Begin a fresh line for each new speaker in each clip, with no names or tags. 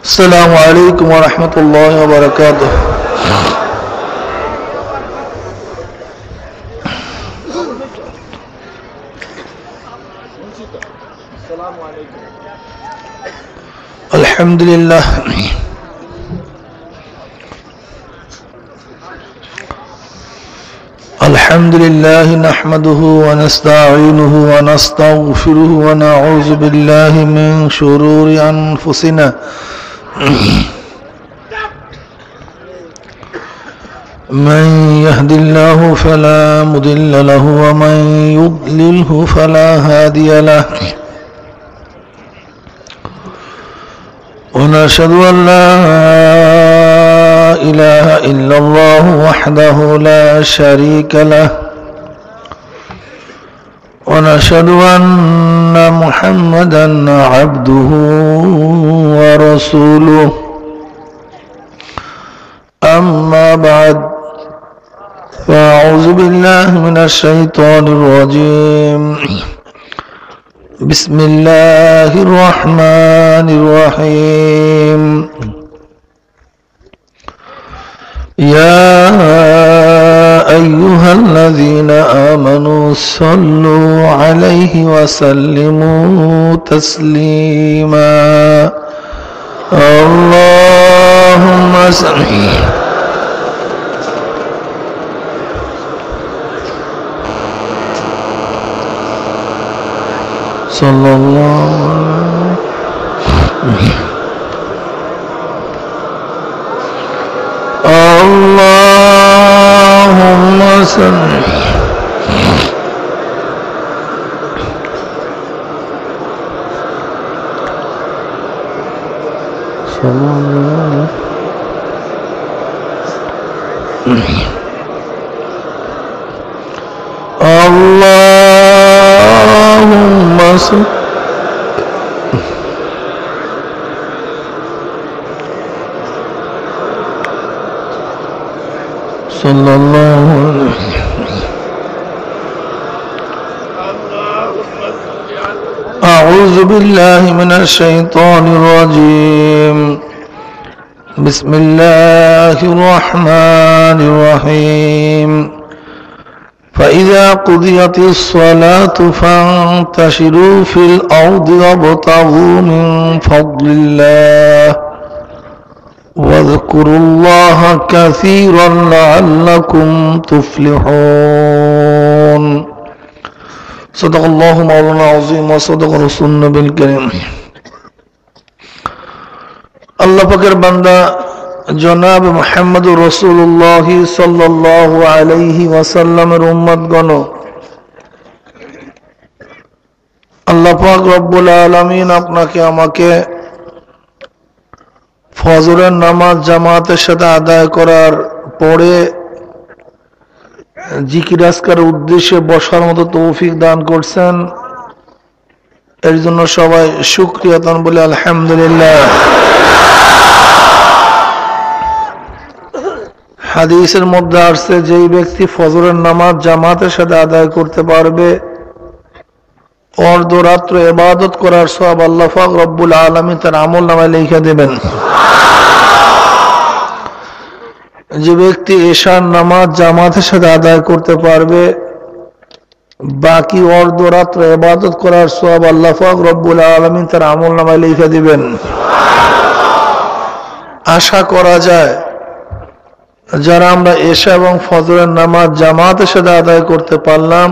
السلام عليكم ورحمة الله وبركاته. الحمد لله الحمد لله نحمده ونستعينه ونستغفره ونعوذ بالله من شرور أنفسنا من يهد الله فلا مضل له ومن يضلله فلا هادي له ونشهد أن لا إله إلا الله وحده لا شريك له ونشهد أن محمدا عبده ورسوله أما بعد فأعوذ بالله من الشيطان الرجيم بسم الله الرحمن الرحيم يا أيها الذين آمنوا صلوا عليه وسلموا تسليما اللهم صل صلى الله عليه اللهم صل صلى الله اللهم صل صلى الله عليه أعوذ بالله من الشيطان الرجيم بسم الله الرحمن الرحيم فإذا قضيت الصلاة فانتشروا في الأرض وابتغوا من فضل الله واذكروا الله كثيرا لعلكم تفلحون صدق الله مولانا العظيم وصدق رسول النبي الكريم আল্লাহ পাকের বান্দা জনাব মুহাম্মদুর রাসূলুল্লাহ সাল্লাল্লাহু আলাইহি ওয়াসাল্লামের উম্মতগণ, আল্লাহ পাক রব্বুল আলামিন আপনাকে আমাকে ফজরের নামাজ জামাতের সাথে আদায় করার পরে জিকির আজকারের উদ্দেশ্যে বসার মতো তৌফিক দান করছেন। এর জন্য সবাই শুকরিয়া তান বলে আলহামদুলিল্লাহ। হাদিসের মধ্যে আসছে, যেই ব্যক্তি ফজরের নামাজ জামাতের সাথে আদায় করতে পারবে অর্ধরাত্র ইবাদত করার সওয়াব আল্লাহ পাক রব্বুল আলামিন তার আমলনামায় লিখে দেবেন। যে ব্যক্তি এশার নামাজ জামাতের সাথে আদায় করতে পারবে বাকি অর্ধরাত্র ইবাদত করার সওয়াব আল্লাহ পাক রব্বুল আলামিন তার আমলনামায় লিখে দিবেন। আশা করা যায় যারা আমরা এশা এবং ফজরের নামাজ জামাতের সাথে আদায় করতে পারলাম,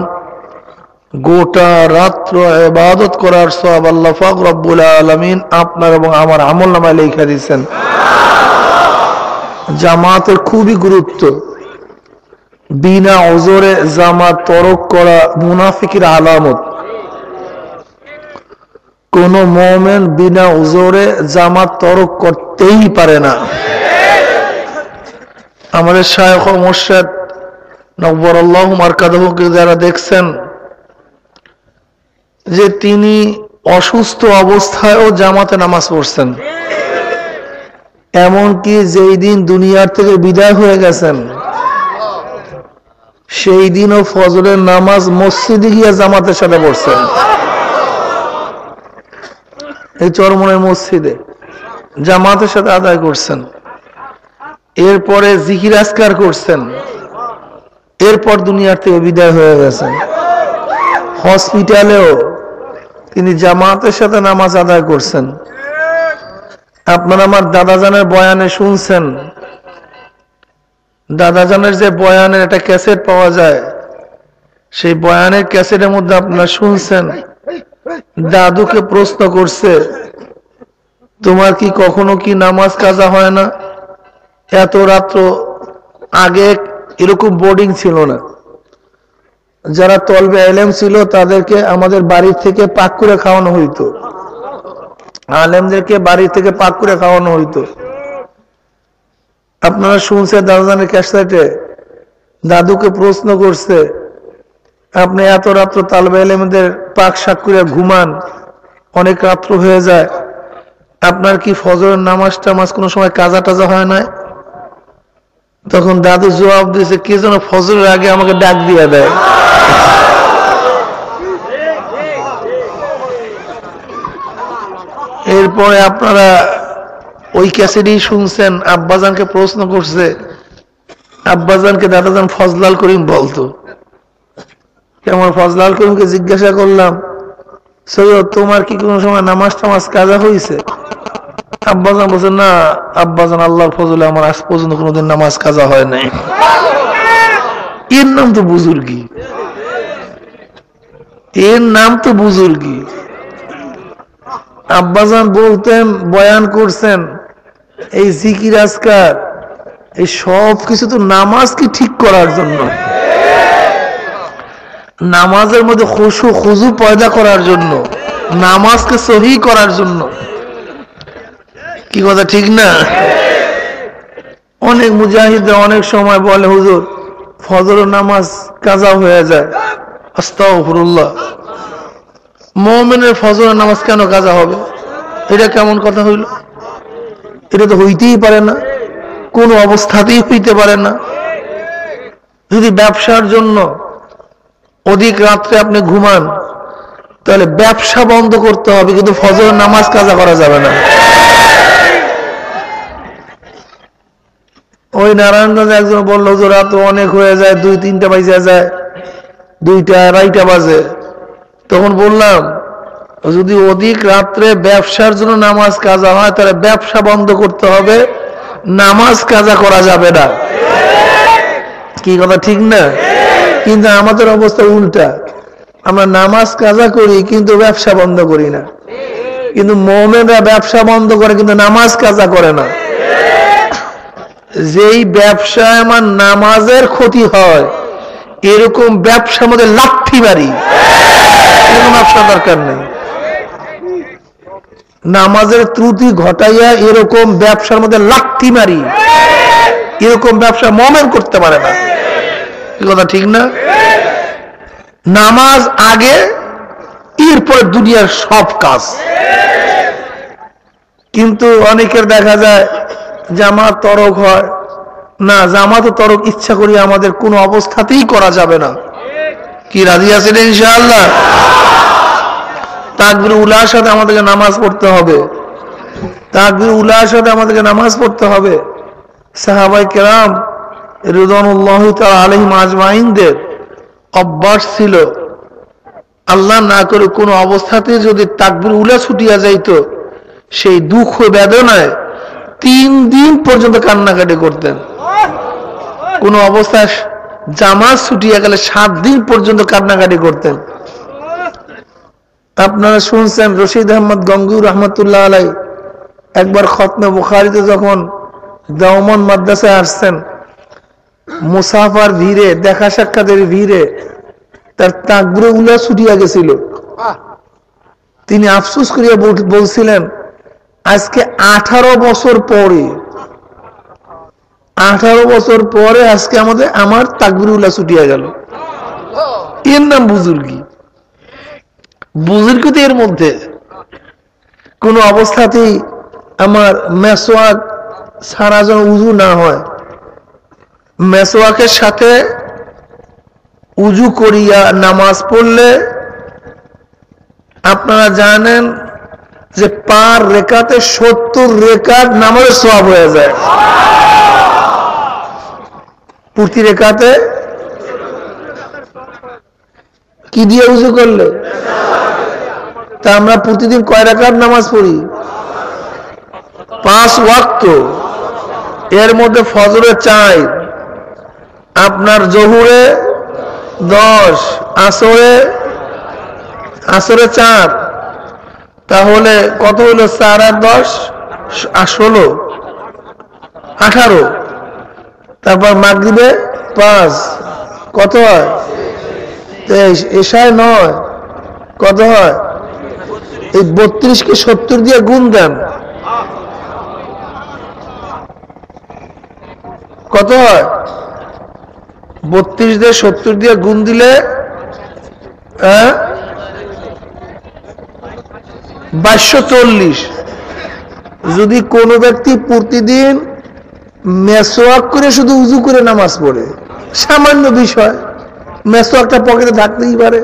গোটা রাত্র ইবাদত করার সওয়াব আল্লাহ পাক রব্বুল আলামিন আপনার এবং আমার আমলনামায় লিখে দিয়েছেন। জামাতের খুবই গুরুত্ব। বিনা ওজরে জামাত তরক করা মুনাফিকের আলামত। কোন মুমিন বিনা ওজরে জামাত তরক করতেই পারে না। আমাদের শায়খ ও মুর্শিদ নব্বরাল্লাহু মারকাদাহুকে যারা দেখছেন, যে তিনি অসুস্থ অবস্থায়ও জামাতে নামাজ পড়ছেন, এমনকি যেই দিন দুনিয়ার থেকে বিদায় হয়ে গেছেন সেই দিনও ফজরের নামাজ মসজিদে গিয়ে জামাতের সাথে পড়ছেন। এই চরমনের মসজিদে জামাতের সাথে আদায় করছেন, এরপরে জিকির আজকার করছেন, এরপর দুনিয়ার থেকে বিদায় হয়ে গেছেন। হসপিটালেও তিনি জামাতের সাথে নামাজ আদায় করছেন। আপনারা আমার দাদাজানের বয়ানে শুনছেন, দাদাজানের যে বয়ানের একটা ক্যাসেট পাওয়া যায়, সেই বয়ানের ক্যাসেটের মধ্যে আপনারা শুনছেন দাদুকে প্রশ্ন করছে, তোমার কি কখনো কি নামাজ কাজা হয় না? এত রাত্র আগে এরকম বোর্ডিং ছিল না, যারা তলবে এলেম ছিল তাদেরকে আমাদের বাড়ি থেকে পাক করে খাওয়ানো হইতো, আলেমদেরকে বাড়ি থেকে পাক করে খাওয়ানো হইতো। আপনারা শুনছেন দাদাজানের ক্যাসেটে দাদুকে প্রশ্ন করছে, আপনি এত রাত্র তালবে এলেমদের পাক শাক করে ঘুমান, অনেক রাত্র হয়ে যায়, আপনার কি ফজরের নামাজ টামাজ কোনো সময় কাজা টাজা হয় না? তখন দাদু জবাব দিয়েছে, কে যেন ফজরের আগে আমাকে ডাক দিয়ে দেয়। এরপরে আপনারা ওই ক্যাসেটই শুনছেন, আব্বাজানকে প্রশ্ন করছে, আব্বাজানকে দাদাজান ফজলাল করিম বলতো। কেমন ফজলাল করিমকে জিজ্ঞাসা করলাম, সৈয়দ তোমার কি কোনো সময় নামাজ টামাজ কাজা হয়েছে? আব্বাজান বলছে, না আব্বাজান, আল্লাহর ফজলে আমার আজ পর্যন্ত কোনোদিন নামাজ কাজা হয় নাই। এর নাম তো বুজুর্গি, এর নাম তো বুজুর্গি। আব্বাজান বলতেন, বয়ান করছেন, এই জিকির আজকার এই সব কিছু তো নামাজকে ঠিক করার জন্য, নামাজের মধ্যে খুশু খুজু পয়দা করার জন্য, নামাজকে সহি করার জন্য। কি কথা ঠিক না? অনেক মুজাহিদরা অনেক সময় বলে, হুজুর ফজর নামাজ কাজা হয়ে যায়। আস্তাগফিরুল্লাহ, মুমিনের ফজরের নামাজ কেন কাজা হবে? এটা কেমন কথা হইল? এটা তো হইতেই পারে না, কোন অবস্থাতেই হইতে পারে না। যদি ব্যবসার জন্য অধিক রাত্রে আপনি ঘুমান, তাহলে ব্যবসা বন্ধ করতে হবে, কিন্তু ফজরের নামাজ কাজা করা যাবে না। ওই নারায়ণগঞ্জে একজন বললো, যে রাত অনেক হয়ে যায়, 2-3টা বাজে যায়, 2টা-2:30 বাজে। তখন বললাম, যদি অধিক রাত্রে ব্যবসার জন্য নামাজ কাজা হয়, তাহলে ব্যবসা বন্ধ করতে হবে, নামাজ কাজা করা যাবে না। কি কথা ঠিক না? কিন্তু আমাদের অবস্থা উল্টা, আমরা নামাজ কাজা করি কিন্তু ব্যবসা বন্ধ করি না। কিন্তু মুমিনরা ব্যবসা বন্ধ করে কিন্তু নামাজ কাজা করে না। যেই ব্যবসায় আমার নামাজের ক্ষতি হয়, এরকম ব্যবসার মধ্যে লাথি মারি, এরকম ব্যবসা দরকার নেই। নামাজের ত্রুটি ঘটাইয়া এরকম ব্যবসার মধ্যে লাথি মারি, এরকম ব্যবসা মুমিন করতে পারে না। কি কথা ঠিক না? নামাজ আগে, এরপর দুনিয়ার সব কাজ। কিন্তু অনেকের দেখা যায় জামাত তরক হয় না, জামাত তরক ইচ্ছা করি আমাদের কোনো অবস্থাতেই করা যাবে না। কি রাজি আছেন ইনশাআল্লাহ? তাকবীর উলার সাথে আমাদেরকে নামাজ পড়তে হবে, তাকবীর উলার সাথে আমাদেরকে নামাজ পড়তে হবে। সাহাবায়ে কেরাম রিদওয়ানুল্লাহি তাআলা আলাইহিম আজমাইনদের অভ্যাস ছিল, আল্লাহ না করে কোনো অবস্থাতে যদি তাকবীর উলা ছুটিয়া যাইতো, সেই দুঃখ বেদনায় 3 দিন পর্যন্ত কান্নাকাটি করতেন। কোন অবস্থায় জামাত ছুটিয়া গেলে 7 দিন পর্যন্ত কান্নাকাটি করতেন। আপনারা শুনছেন রশিদ আহমদ গঙ্গুর রহমতুল্লাহ আলাই একবার খতমে বুখারীতে যখন দাওমান মাদ্রাসায় আসছেন, মুসাফার ভিড়ে, দেখা সাক্ষাতের ভিড়ে তার তাকবীরে উলা ছুটিয়া গেছিল। তিনি আফসোস করিয়া বলছিলেন, আজকে 18 বছর পরে, 18 বছর পরে আজকে আমার তাকবীরে উলা ছুটিয়া গেল। এর নাম বুজুর্গি। বুজুর্গি তো এর মধ্যে কোন অবস্থাতেই আমার মেসওয়াক সারা যেন উজু না হয়, মেসওয়াকের সাথে উজু করিয়া নামাজ পড়লে আপনারা জানেন যে পার রেখাতে 70 রেখাত নামাজের সওয়াব হয়ে যায়। প্রতি রেখাতে কি দিয়ে উযু করলে? তা আমরা প্রতিদিন কয় রাকাত নামাজ পড়ি? 5 ওয়াক্ত। এর মধ্যে ফজরে 4, আপনার জোহরে 10, আসরে 4, তাহলে কত হলো? 4 আর 10 16, 18। তারপর মাগরিবে 5, কত হয়? 23। এশায় 9, কত হয়? এই 32 কে 70 দিয়ে গুণ দেন, কত হয়? 32 দিয়ে 70 দিয়ে গুণ দিলে 2240। যদি কোনো ব্যক্তি প্রতিদিন মেসওয়াক করে শুধু উযু করে নামাজ পড়ে, সামান্য বিষয়, মেসওয়াকটা পকেটে থাকতেই পারে,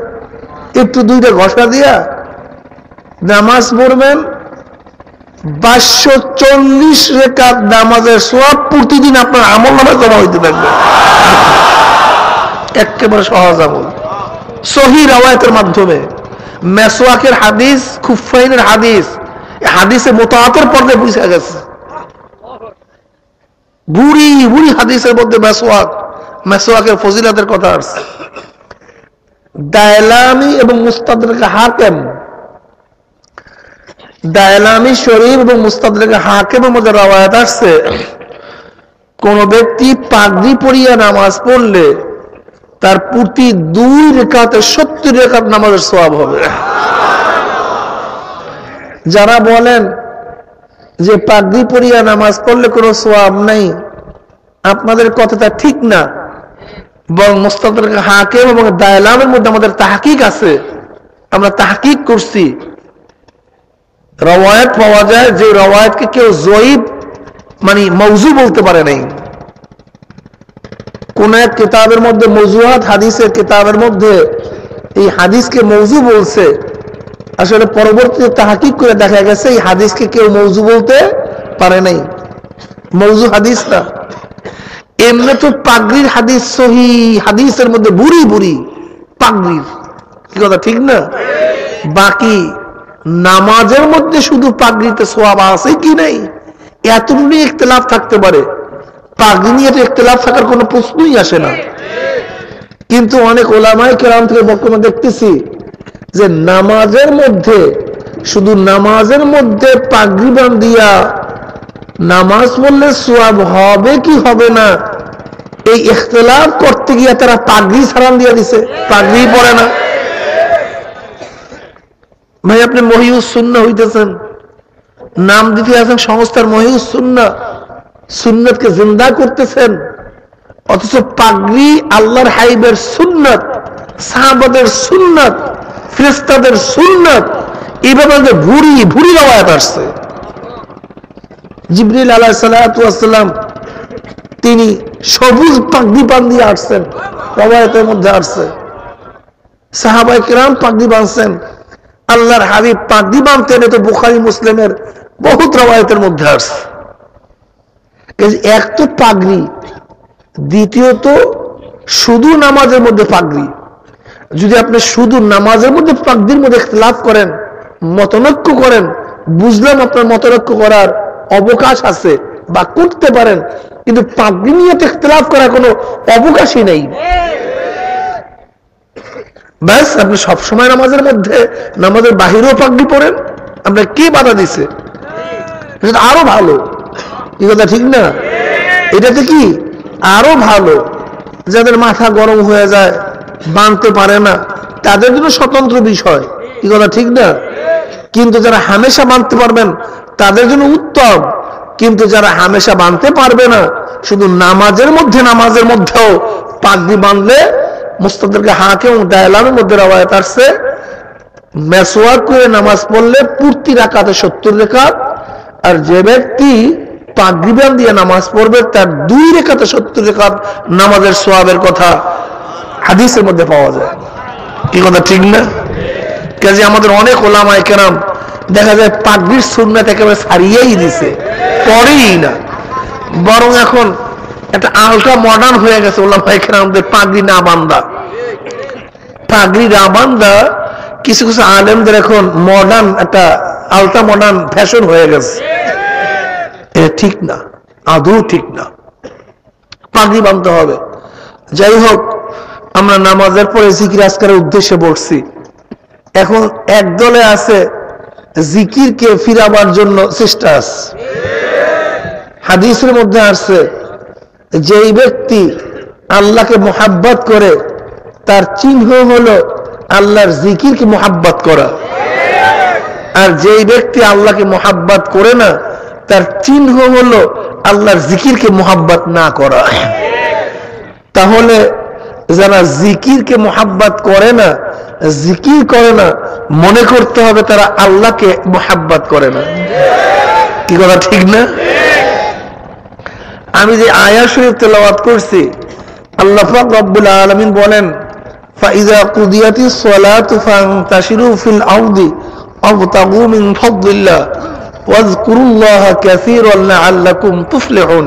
একটু 2টা ঘষা দিয়া নামাজ পড়বেন, 2240 রাকাত নামাজের সওয়াব প্রতিদিন আপনার আমলনামায় জমা হইতে থাকবে। একেবারে সহজ আমল, সহিহ riwayতের মাধ্যমে। মেসওয়াকের হাদিস, খুফাইনের হাদিস, হাদিসে মুতাওয়াতির পর্যায়ে পৌঁছে গেছে। বুড়ি বুড়ি হাদিসের মধ্যে মেসওয়াকের ফজিলতের কথা আছে। দায়লামি এবং মুস্তাদরাকে হাকিম, দায়লামি শরীফ এবং মুস্তাদরাকে হাকিমের মধ্যে রওয়ায়াত আসছে, কোন ব্যক্তি পাগড়ি পরিয়া নামাজ পড়লে তার প্রতি 2 রেখাতে 70 রেখাত নামাজের সওয়াব হবে। যারা বলেন যে পাগড়ি পরিয়া নামাজ পড়লে কোনো সওয়াব নাই, আপনাদের কথাটা ঠিক না। বরং মুস্তাদরাক হাকিম এবং দায়লামের মধ্যে আমাদের তাহকিক আছে, আমরা তাহকিক করছি। রওয়ায়াত পাওয়া যায় যে রওয়ায়াতকে কেউ জয়ীফ মানে মওযু বলতে পারে নাই। কোন এক কিতাবের মধ্যে, মওযুআত হাদিসের কিতাবের মধ্যে এই হাদিসকে মওযু বলছে, আসলে পরবর্তীতে তাহকিক করে দেখা গেছে এই হাদিসকে কেউ মওযু বলতে পারে নাই, মওযু হাদিস না। এমনি তো পাগড়ির হাদিস সহিহ হাদিসের মধ্যে বুড়ি বুড়ি পাগড়ির, কি কথা ঠিক না? বাকি নামাজের মধ্যে শুধু পাগড়িতে সওয়াব আছে কি নাই এতটুকু ইখতিলাফ থাকতে পারে, পাগড়ি নিয়ে তো ইখতিলাফ থাকার কোনো প্রশ্নই আসে না। কিন্তু অনেক উলামায়ে কেরাম থেকে বক্তব্য দেখতেছি যে নামাজের মধ্যে, শুধু নামাজের মধ্যে পাগড়ি বাঁধিয়া নামাজ পড়লে সওয়াব হবে কি হবে না, এই ইখতিলাফ করতে গিয়ে তারা পাগড়ি সারান দিয়ে দিছে, পাগড়ি পরে না। ভাই আপনি মহিউস সুন্নাহ হইতেছেন, নাম দিতে আছেন সংস্থার মহিউস সুন্নাহ, সুন্নতকে জিন্দা করতেছেন, অথচ পাগড়ি আল্লাহর হাবিবের সুন্নত, সাহাবাদের সুন্নত, ফেরেশতাদের সুন্নত, এইভাবে ভুরি ভুরি রওয়ায়াত আসছে। জিবরিল আলাইহিস সালাতু ওয়াস সালাম তিনি সবুজ পাগড়ি বাঁধিয়ে আসছেন, রওয়ায়াতের মধ্যে আসছে। সাহাবায়ে কেরাম পাগড়ি বাঁধছেন, আল্লাহর হাবিব পাগড়ি বাঁধতেন, তো বুখারী মুসলিমের বহুত রওয়ায়াতের মধ্যে আসছে। এক তো পাগড়ি, দ্বিতীয়ত শুধু নামাজের মধ্যে পাগড়ি। যদি আপনি শুধু নামাজের মধ্যে পাগড়ির মধ্যে ইখতিলাফ করেন, মতনৈক্য করেন, বুঝলাম আপনার মতনৈক্য করার অবকাশ আছে বা করতে পারেন, কিন্তু পাগড়ি নিয়ে ইখতিলাফ করার কোনো অবকাশই নেই। ব্যাস আপনি সবসময় নামাজের মধ্যে, নামাজের বাহিরেও পাগড়ি পরেন, আপনার কে বাধা দিছে? আরো ভালো, এই কথা ঠিক না? এটাতে কি আরো ভালো। যাদের মাথা গরম হয়ে যায়, বাঁধতে পারে না, তাদের জন্য স্বতন্ত্র বিষয়, এই কথা ঠিক না? কিন্তু যারা হামেশা বাঁধতে পারবেন তাদের জন্য উত্তম। কিন্তু যারা হামেশা বাঁধতে পারবে না, শুধু নামাজের মধ্যেও পাগড়ি বাঁধলে, মুস্তাদরাকে হাকিম এবং দায়লামের মধ্যে রওয়ায়াত আসছে, মেসওয়াক করে নামাজ পড়লে প্রতি রাকাতে 70 রাকাত, আর যে ব্যক্তি পাগড়ি বাঁধিয়ে নামাজ পড়বে তার 2 রাকাতে 70 রাকাত নামাজের সওয়াবের কথা হাদিসের মধ্যে পাওয়া যায়। কি কথা ঠিক না? কাজে আমাদের অনেক উলামায়ে কেরাম দেখা যায় পাগড়ির সুন্নাত একেবারে ছাড়িয়েই দিছে, পরেই না, বরং এখন একটা আলট্রা মডার্ন হয়ে গেছে ওলামা ইকরামদের পাগড়ি না বান্দা। পাগড়ি না বান্দা কিছু কিছু আলেমদের এখন মডার্ন একটা আলট্রা মডার্ন ফ্যাশন হয়ে গেছে। ঠিক না, আদৌ ঠিক না, পাগড়ি বাঁধতে হবে। যাই হোক, আমরা নামাজের পরে জিকির আজকারের উদ্দেশ্যে বসছি। এখন এক দলে আছে জিকিরকে ফিরাবার জন্য চেষ্টা আছে। হাদিসের মধ্যে আসছে যেই ব্যক্তি আল্লাহকে মোহাব্বত করে তার চিহ্ন হলো আল্লাহর জিকিরকে মোহাব্বত করা, আর যেই ব্যক্তি আল্লাহকে মোহাব্বত করে না তার চিহ্ন হলো আল্লাহর জিকিরকে মোহাব্বত না করা। তাহলে যারা জিকিরকে মোহাব্বত করে না, জিকির করে না, মনে করতে হবে তারা আল্লাহকে মোহাব্বত করে না। কি কথা ঠিক না? আমি যে আয়াত শরীফ তেলাওয়াত করছি, আল্লাহ পাক রব্বুল আলামিন বলেন, ফাইজা কুদিয়াতিস সালাতু ফান্তাশিরু ফিল আরদি ওয়াবতাগু মিন ফাদলিল্লাহ ওয়াজকুরুল্লাহা কাসীরান লাআল্লাকুম তুফলিহুন।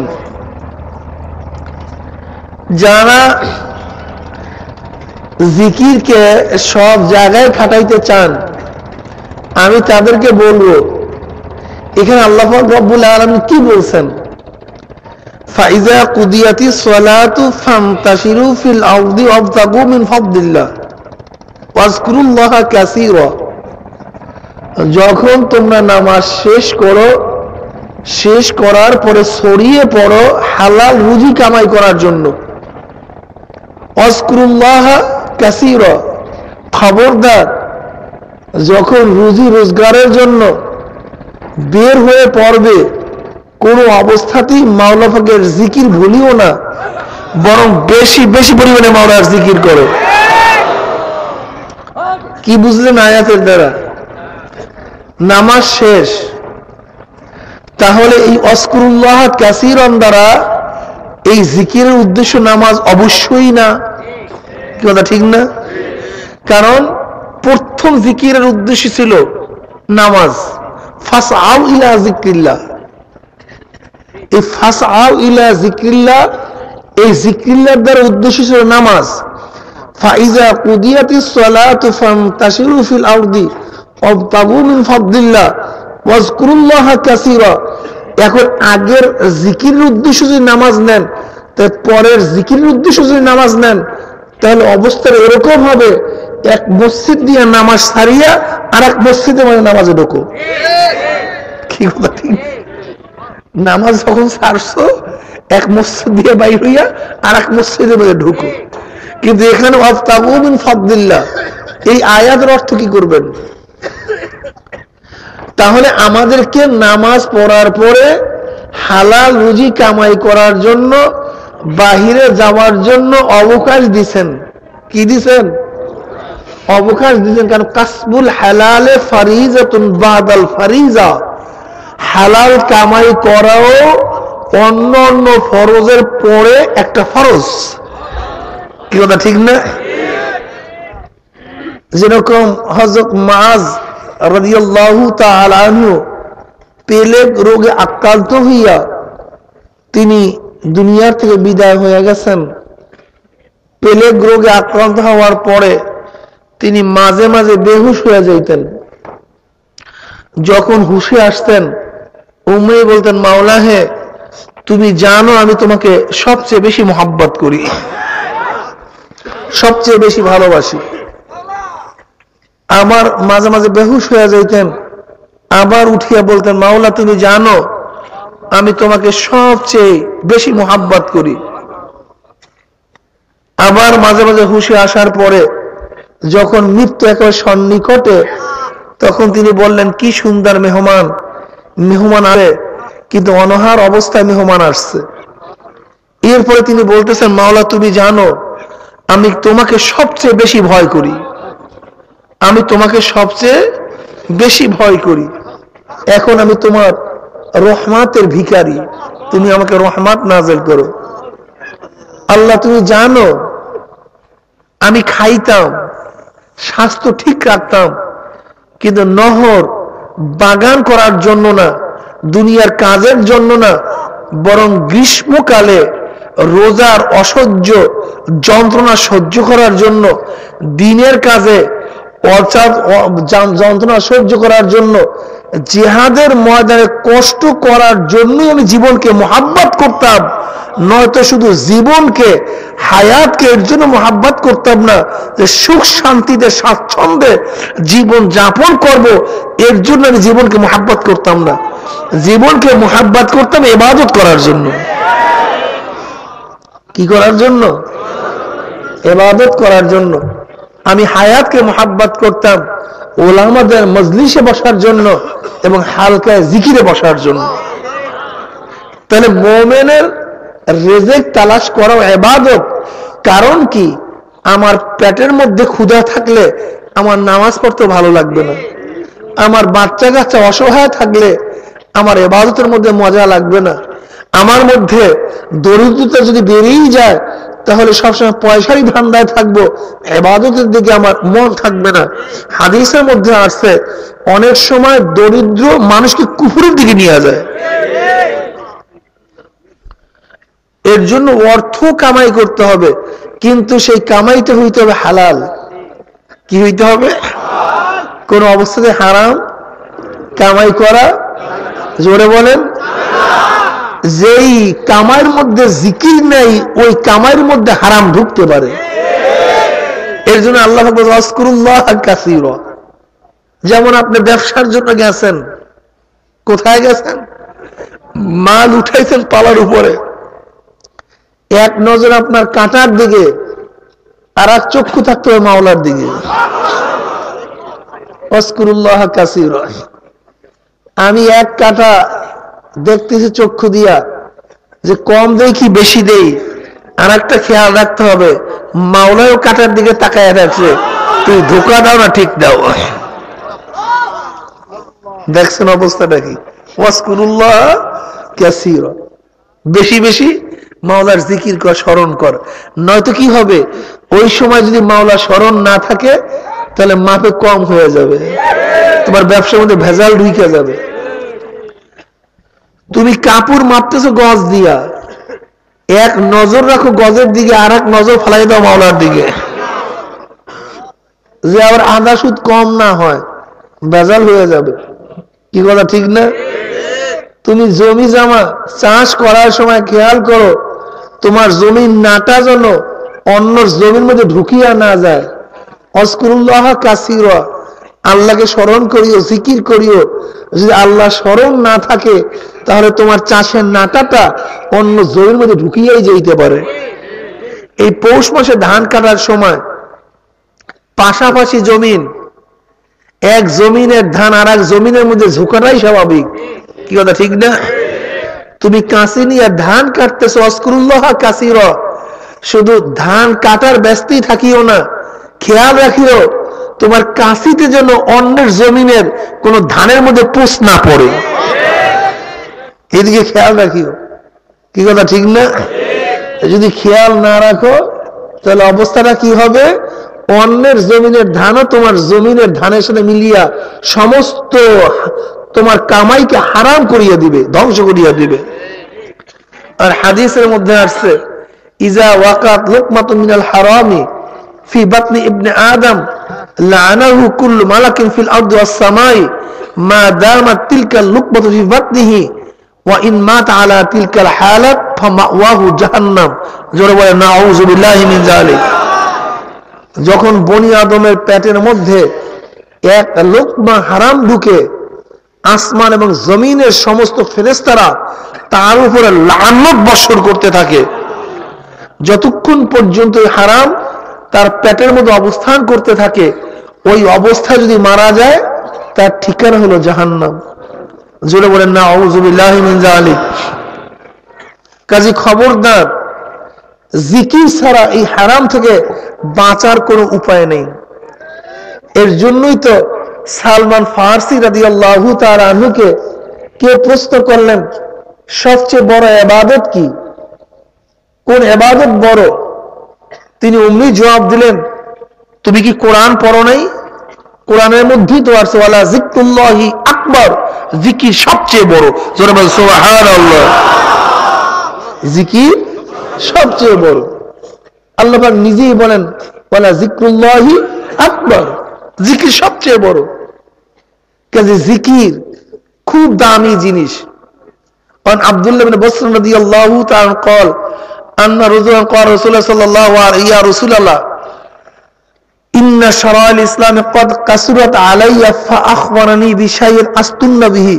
যারা জিকিরকে সব জায়গায় খাটাইতে চান, আমি তাদেরকে বলবো, এখানে আল্লাহ পাক রব্বুল আলামিন কি বলছেন? ফাইজা কুদিয়াতিস সালাতু ফান্তাশিরু ফিল আরদি ওয়াবতাগু মিন ফাদলিল্লাহ ওয়াজকুরুল্লাহা কাসীরা। যখন তোমরা নামাজ শেষ করো, শেষ করার পরে ছড়িয়ে পড়ো হালাল রুজি কামাই করার জন্য। ওয়াজকুরুল্লাহা কাসীরা, খবরদার যখন রুজি রোজগারের জন্য বের হয়ে পড়বে কোন অবস্থাতেই মাওলা পাকের জিকির ভুলিও না, বরং বেশি বেশি পরিমাণে মাওলার জিকির করো। কি বুঝলেন আয়াতের দ্বারা? নামাজ শেষ, তাহলে এই ওয়াজকুরুল্লাহ কাসীরান দ্বারা এই জিকিরের উদ্দেশ্য নামাজ অবশ্যই না। কি কথা ঠিক না? কারণ প্রথম জিকিরের উদ্দেশ্য ছিল নামাজ। ফাসআউ ইলা যিকরিল্লাহ, এই ফাসআউ ইলা যিকরিল্লাহ, এই যিকরিল্লাহর দ্বারা উদ্দেশ্য ছিল নামাজ। ফাইজা কুদিয়াতিস সালাতু ফান্তাশিরু ফিল আরদি ওয়াবতাগু মিন ফাদলিল্লাহ ওয়াজকুরুল্লাহা কাসীরা। এখন আগের জিকিরের উদ্দেশ্য যদি নামাজ নেন, তাই পরের জিকিরের উদ্দেশ্য যদি নামাজ নেন, তাহলে অবস্থা এরকম হবে, এক মসজিদ দিয়ে নামাজ ছাড়িয়া আর এক মসজিদে মানে নামাজে ঢোকো। কি কথা ঠিক? নামাজ যখন ছাড়ছো এক মসজিদ দিয়ে বাইর হইয়া আর এক মসজিদে মানে ঢুকো। কিন্তু এখানে ওয়াবতাগু মিন ফাদলিল্লাহ, এই আয়াতের অর্থ কি করবেন? তাহলে আমাদেরকে নামাজ পড়ার পরে হালাল রুজি কামাই করার জন্য বাহিরে যাওয়ার জন্য অবকাশ দিছেন। কি দিছেন? অবকাশ দিছেন। কারণ কাসবুল হালালে ফারিজাতুন বাদাল ফারিজা, হালাল কামাই করাও অন্য অন্য ফরজের পরে একটা ফরজ। কি কথা ঠিক না? যেরকম হযরত মুআজ রাদিয়াল্লাহু তাআলা আনহু পেলেগ রোগে আক্রান্ত হইয়া তিনি দুনিয়ার থেকে বিদায় হয়ে গেছেন। পেলেগ রোগে আক্রান্ত হওয়ার পরে তিনি মাঝে মাঝে বেহুশ হয়ে যাইতেন। যখন হুশে আসতেন, উম্মে বলতেন, মাওলা হে, তুমি জানো আমি তোমাকে সবচেয়ে বেশি মহব্বত করি, সবচেয়ে বেশি ভালোবাসি। আবার মাঝে মাঝে বেহুশ হয়ে যাইতেন, আবার উঠিয়া বলতেন, মাওলা তুমি জানো আমি তোমাকে সবচেয়ে বেশি মহব্বত করি। আবার মাঝে মাঝে হুশে আসার পরে যখন মৃত্যু একেবারে সন্নিকটে, তখন তিনি বললেন, কি সুন্দর মেহমান, মেহমান আসে, কিন্তু অনাহার অবস্থায় মেহমান আসছে। এরপরে তিনি বলতেছেন, মাওলা তুমি জানো আমি তোমাকে সবচেয়ে বেশি ভয় করি, আমি তোমাকে সবচেয়ে বেশি ভয় করি। এখন আমি তোমার রহমাতের ভিখারি, তুমি আমাকে রহমত নাযিল করো। আল্লাহ তুমি জানো আমি খাইতাম, স্বাস্থ্য ঠিক রাখতাম, কিন্তু নহর বাগান করার জন্য না, দুনিয়ার কাজের জন্য না, বরং গ্রীষ্মকালে রোজার অসহ্য যন্ত্রণা সহ্য করার জন্য, দিনের কাজে যন্ত্রণা সহ্য করার জন্য, জিহাদের ময়দানে কষ্ট করার জন্যই আমি জীবনকে মোহাব্বত করতাম, নয়তো শুধু জীবনকে, হায়াতকে এর জন্য মোহাব্বত করতাম না যে সুখ শান্তিতে স্বাচ্ছন্দ্যে জীবন যাপন করব, এর জন্য আমি জীবনকে মোহাব্বত করতাম না। জীবনকে মোহাব্বত করতাম ইবাদত করার জন্য। কি করার জন্য? ইবাদত করার জন্য। আমি হায়াতকে মোহাব্বত করতাম ওলামাদের মজলিসে বসার জন্য এবং হালকা জিকিরে বসার জন্য। তাহলে মুমিনের রিজিক তালাশ করা ইবাদত। কারণ কি? আমার পেটের মধ্যে ক্ষুধা থাকলে আমার নামাজ পড়তে ভালো লাগবে না। আমার বাচ্চা কাচ্চা অসহায় থাকলে আমার ইবাদতের মধ্যে মজা লাগবে না। আমার মধ্যে দরিদ্রতা যদি বেরিয়ে যায় তাহলে সবসময় পয়সারই ধান্দায় থাকবো, ইবাদতের দিকে আমার মন থাকবে না। হাদিসের মধ্যে আসছে অনেক সময় দরিদ্র মানুষকে কুফরের দিকে নিয়ে যায়। এর জন্য অর্থ কামাই করতে হবে, কিন্তু সেই কামাইটা হইতে হবে হালাল। কি হইতে হবে? কোন অবস্থাতে হারাম কামাই করা, জোরে বলেন। যেই কামাইয়ের মধ্যে জিকির নেই ওই কামাইয়ের মধ্যে হারাম ঢুকতে পারে। এর জন্য আল্লাহ বলেন ওয়াজকুরুল্লাহ কাসীরা। যেমন আপনি ব্যবসার জন্য গেছেন, কোথায় গেছেন? মাল উঠাইছেন পালার উপরে, এক নজর আপনার কাঁটার দিকে আর এক চক্ষু থাকতে হবে মাওলার দিকে। ওয়াজকুরুল্লাহ কাসীরা। আমি এক কাঁটা দেখতেছি চক্ষু দিয়া যে কম দেই কি বেশি দেই, আর একটা খেয়াল রাখতে হবে মাওলাও কাঁটার দিকে তাকায় রাখছে, তুই ধোকা দাও না ঠিক দাও। দেখছেন অবস্থাটা কি? ওয়াজকুরুল্লাহ কাসীরা। বেশি বেশি মাওলার জিকির কর, স্মরণ কর। নয়তো কি হবে, ওই সময় যদি মাওলা স্মরণ না থাকে তাহলে মাপে কম হয়ে যাবে, তোমার ব্যবসার মধ্যে ভেজাল ঢুকে যাবে। তুমি কাপড় মাপতেছো গজ দিয়া, এক নজর রাখো গজের দিকে, আর এক নজর ফেলাই দাও মাওলার দিকে, যে আবার আদা সুদ কম না হয়, ভেজাল হয়ে যাবে। কি কথা ঠিক না? তুমি জমি জামা চাষ করার সময় খেয়াল করো তোমার জমির নাটা যেন অন্য জমির মধ্যে ঢুকিয়া না যায়। ওয়াজকুরুল্লাহ কাসীরা। আল্লাহকে স্মরণ করিও, জিকির করিও। যদি আল্লাহ স্মরণ না থাকে তাহলে তোমার চাষের নাটাটা অন্য জমির মধ্যে ঢুকিয়াই যেতে পারে। এই পৌষ মাসে ধান কাটার সময় পাশাপাশি জমিন, এক জমিনের ধান আর এক জমিনের মধ্যে ঝুঁকাটাই স্বাভাবিক। কি কথা ঠিক না? তুমি কাঁচি নিয়ে ধান কাটতেছো, ওয়াজকুরুল্লাহ কাসীরা। শুধু ধান কাটার ব্যস্তই থাকিও না, খেয়াল রাখিও তোমার কাঁচিতে যেন অন্যের জমিনের কোন ধানের মধ্যে পুষ না পড়ে, এদিকে খেয়াল রাখিও। কি কথা ঠিক না? যদি খেয়াল না রাখো তাহলে অবস্থাটা কি হবে? অন্যের জমিনের ধানও তোমার জমিনের ধানের সাথে মিলিয়া সমস্ত তোমার কামাইকে হারাম করিয়া দিবে, ধ্বংস করিয়া দিবে। আর হাদিসের মধ্যে আসছে ইজা ওয়াকাত লুকমাতুন মিনাল হারামি ফি বাতনি ইবনে আদম লাআনাহু কুল্লু মালাকিন ফিল আরদি ওয়াস সামাই মা দামাত তিলকা লুকমাতু ফি বাতনিহি ওয়া ইন মাত আলা তিলকাল হালাত ফামাওয়াহু জাহান্নাম। জোরে বলে নাউযু বিল্লাহি মিন যালিক। যখন বনি আদমের পেটের মধ্যে এক লোকমা হারাম ঢুকে, আসমান এবং জমিনের সমস্ত ফেরেশতারা তার উপরে লানত বর্ষণ করতে থাকে। যতক্ষণ পর্যন্ত হারাম তার পেটের মধ্যে অবস্থান করতে থাকে, ওই অবস্থায় যদি মারা যায় তার ঠিকানা হলো জাহান্নাম। জোরে বলেন নাউযু বিল্লাহি মিন যালিক। কাজী খবরদার, জিকির ছাড়া এই হারাম থেকে বাঁচার কোনো উপায় নেই। এর জন্যই তো সালমান ফারসি রাদিয়াল্লাহু তাআলা আনহুকে কে প্রশ্ন করলেন সবচেয়ে বড় ইবাদত কি, কোন ইবাদত বড়? তিনি অমনি জবাব দিলেন, তুমি কি কোরআন পড়ো নাই? কোরআনের মধ্যেই তো আছে ওয়ালা যিকরুল্লাহি আকবার, জিকির সবচেয়ে বড়। জোরে বল সুবহানাল্লাহ। জিকির সবচেয়ে বড়। আল্লাহ পাক নিজেই বলেন ওয়ালা যিকরুল্লাহি আকবার, জিকির সবচেয়ে বড়। কাজে জিকির খুব দামি জিনিস। عن عبد الله بن بصر رضي الله تعالى قال أن رجلا قال رسول الله صلى الله عليه يا رسول الله إن شرائع الإسلام قد قصرت علي فأخبرني بشيء أستن به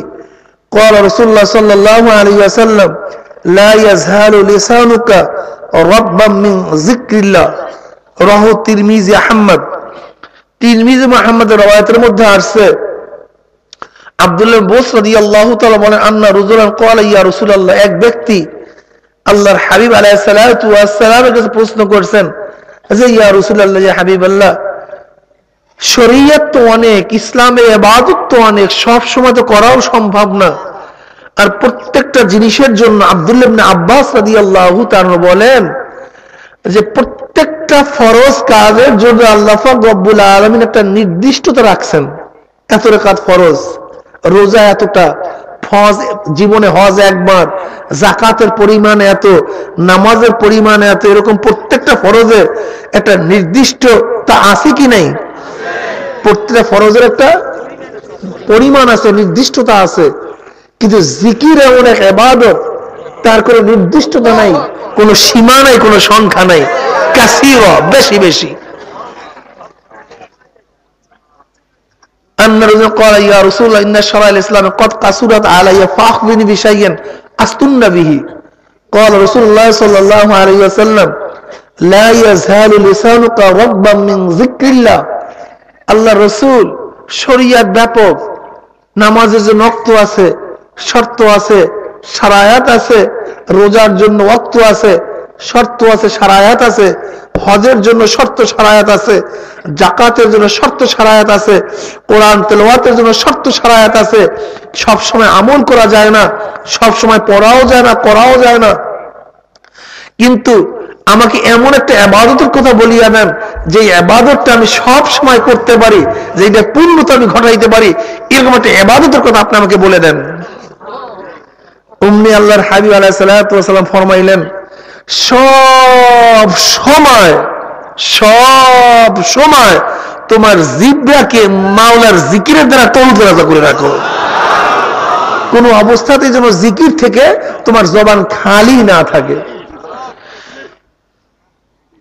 قال رسول الله صلى الله عليه وسلم لا يزال لسانك ربا من ذكر الله رواه الترمذي أحمد তিরমিজি মুহাম্মদের রওয়ায়াতের মধ্যে আসছে আব্দুল্লাহ বস রাদিয়াল্লাহু তাআলা বলেন আন্না রাজুলান ক্বালা ইয়া রাসূলুল্লাহ, এক ব্যক্তি আল্লাহর হাবিব আলাইহিস সালাতু ওয়াস সালামের কাছে প্রশ্ন করেছেন যে ইয়া রাসূলুল্লাহ, ইয়া হাবিবাল্লাহ, শরীয়ত তো অনেক, ইসলামের ইবাদত তো অনেক, সব সময় তো করাও সম্ভব না। আর প্রত্যেকটা জিনিসের জন্য আব্দুল্লাহ ইবনে আব্বাস রাদিয়াল্লাহু তাআলা বলেন যে প্রত্যেকটা ফরজ কাজের জন্য আল্লাহ পাক রব্বুল আলামিন একটা নির্দিষ্টতা রাখছেন। এত রাকাত ফরজ, রোজা এতটা, জীবনে হজ একবার, যাকাতের পরিমাণ এত, নামাজের পরিমাণ এত, এরকম প্রত্যেকটা ফরজের একটা নির্দিষ্টতা আছে কি নাই? প্রত্যেকটা ফরজের একটা পরিমাণ আছে, নির্দিষ্টতা আছে। কিন্তু জিকির এমন এক ইবাদত, তার কোনো নির্দিষ্টতা নাই, কোনো সীমা নাই, কোনো সংখ্যা নাই, কাসীরা, বেশি বেশি। أن الرجل قال يا رسول الله إن شرائع الإسلام قد قصرت علي فأخبرني بشيء أستن به قال رسول الله صلى الله عليه وسلم لا يزال لسانك ربا من ذكر الله আল্লাহ রসুল শরিয়ত ব্যাপক, নামাজের জন্য ওয়াক্ত আছে, শর্ত আছে, শারায়াত আছে, রোজার জন্য ওয়াক্ত আছে, শর্ত আছে, শারায়াত আছে, হজের জন্য শর্ত শারায়াত আছে, যাকাতের জন্য শর্ত শারায়াত আছে, কোরআন তেলাওয়াতের জন্য শর্ত শারায়াত আছে। সব সময় আমল করা যায় না, সব সময় পড়াও যায় না, করাও যায় না। কিন্তু আমাকে এমন একটা ইবাদতের কথা বলিয়া দেন যে ইবাদতটা আমি সব সময় করতে পারি, যে এটা পূর্ণতা আমি ঘটাইতে পারি, এরকম একটা ইবাদতের কথা আপনি আমাকে বলে দেন। উম্মি আল্লাহর হাবিব আলাইহিস সালাতু ওয়াস সালাম ফরমাইলেন সব সময় তোমার জিহ্বাকে মাওলার জিকিরের দ্বারা তরতাজা করে রাখো। কোন অবস্থাতে যেন জিকির থেকে তোমার জবান খালি না থাকে।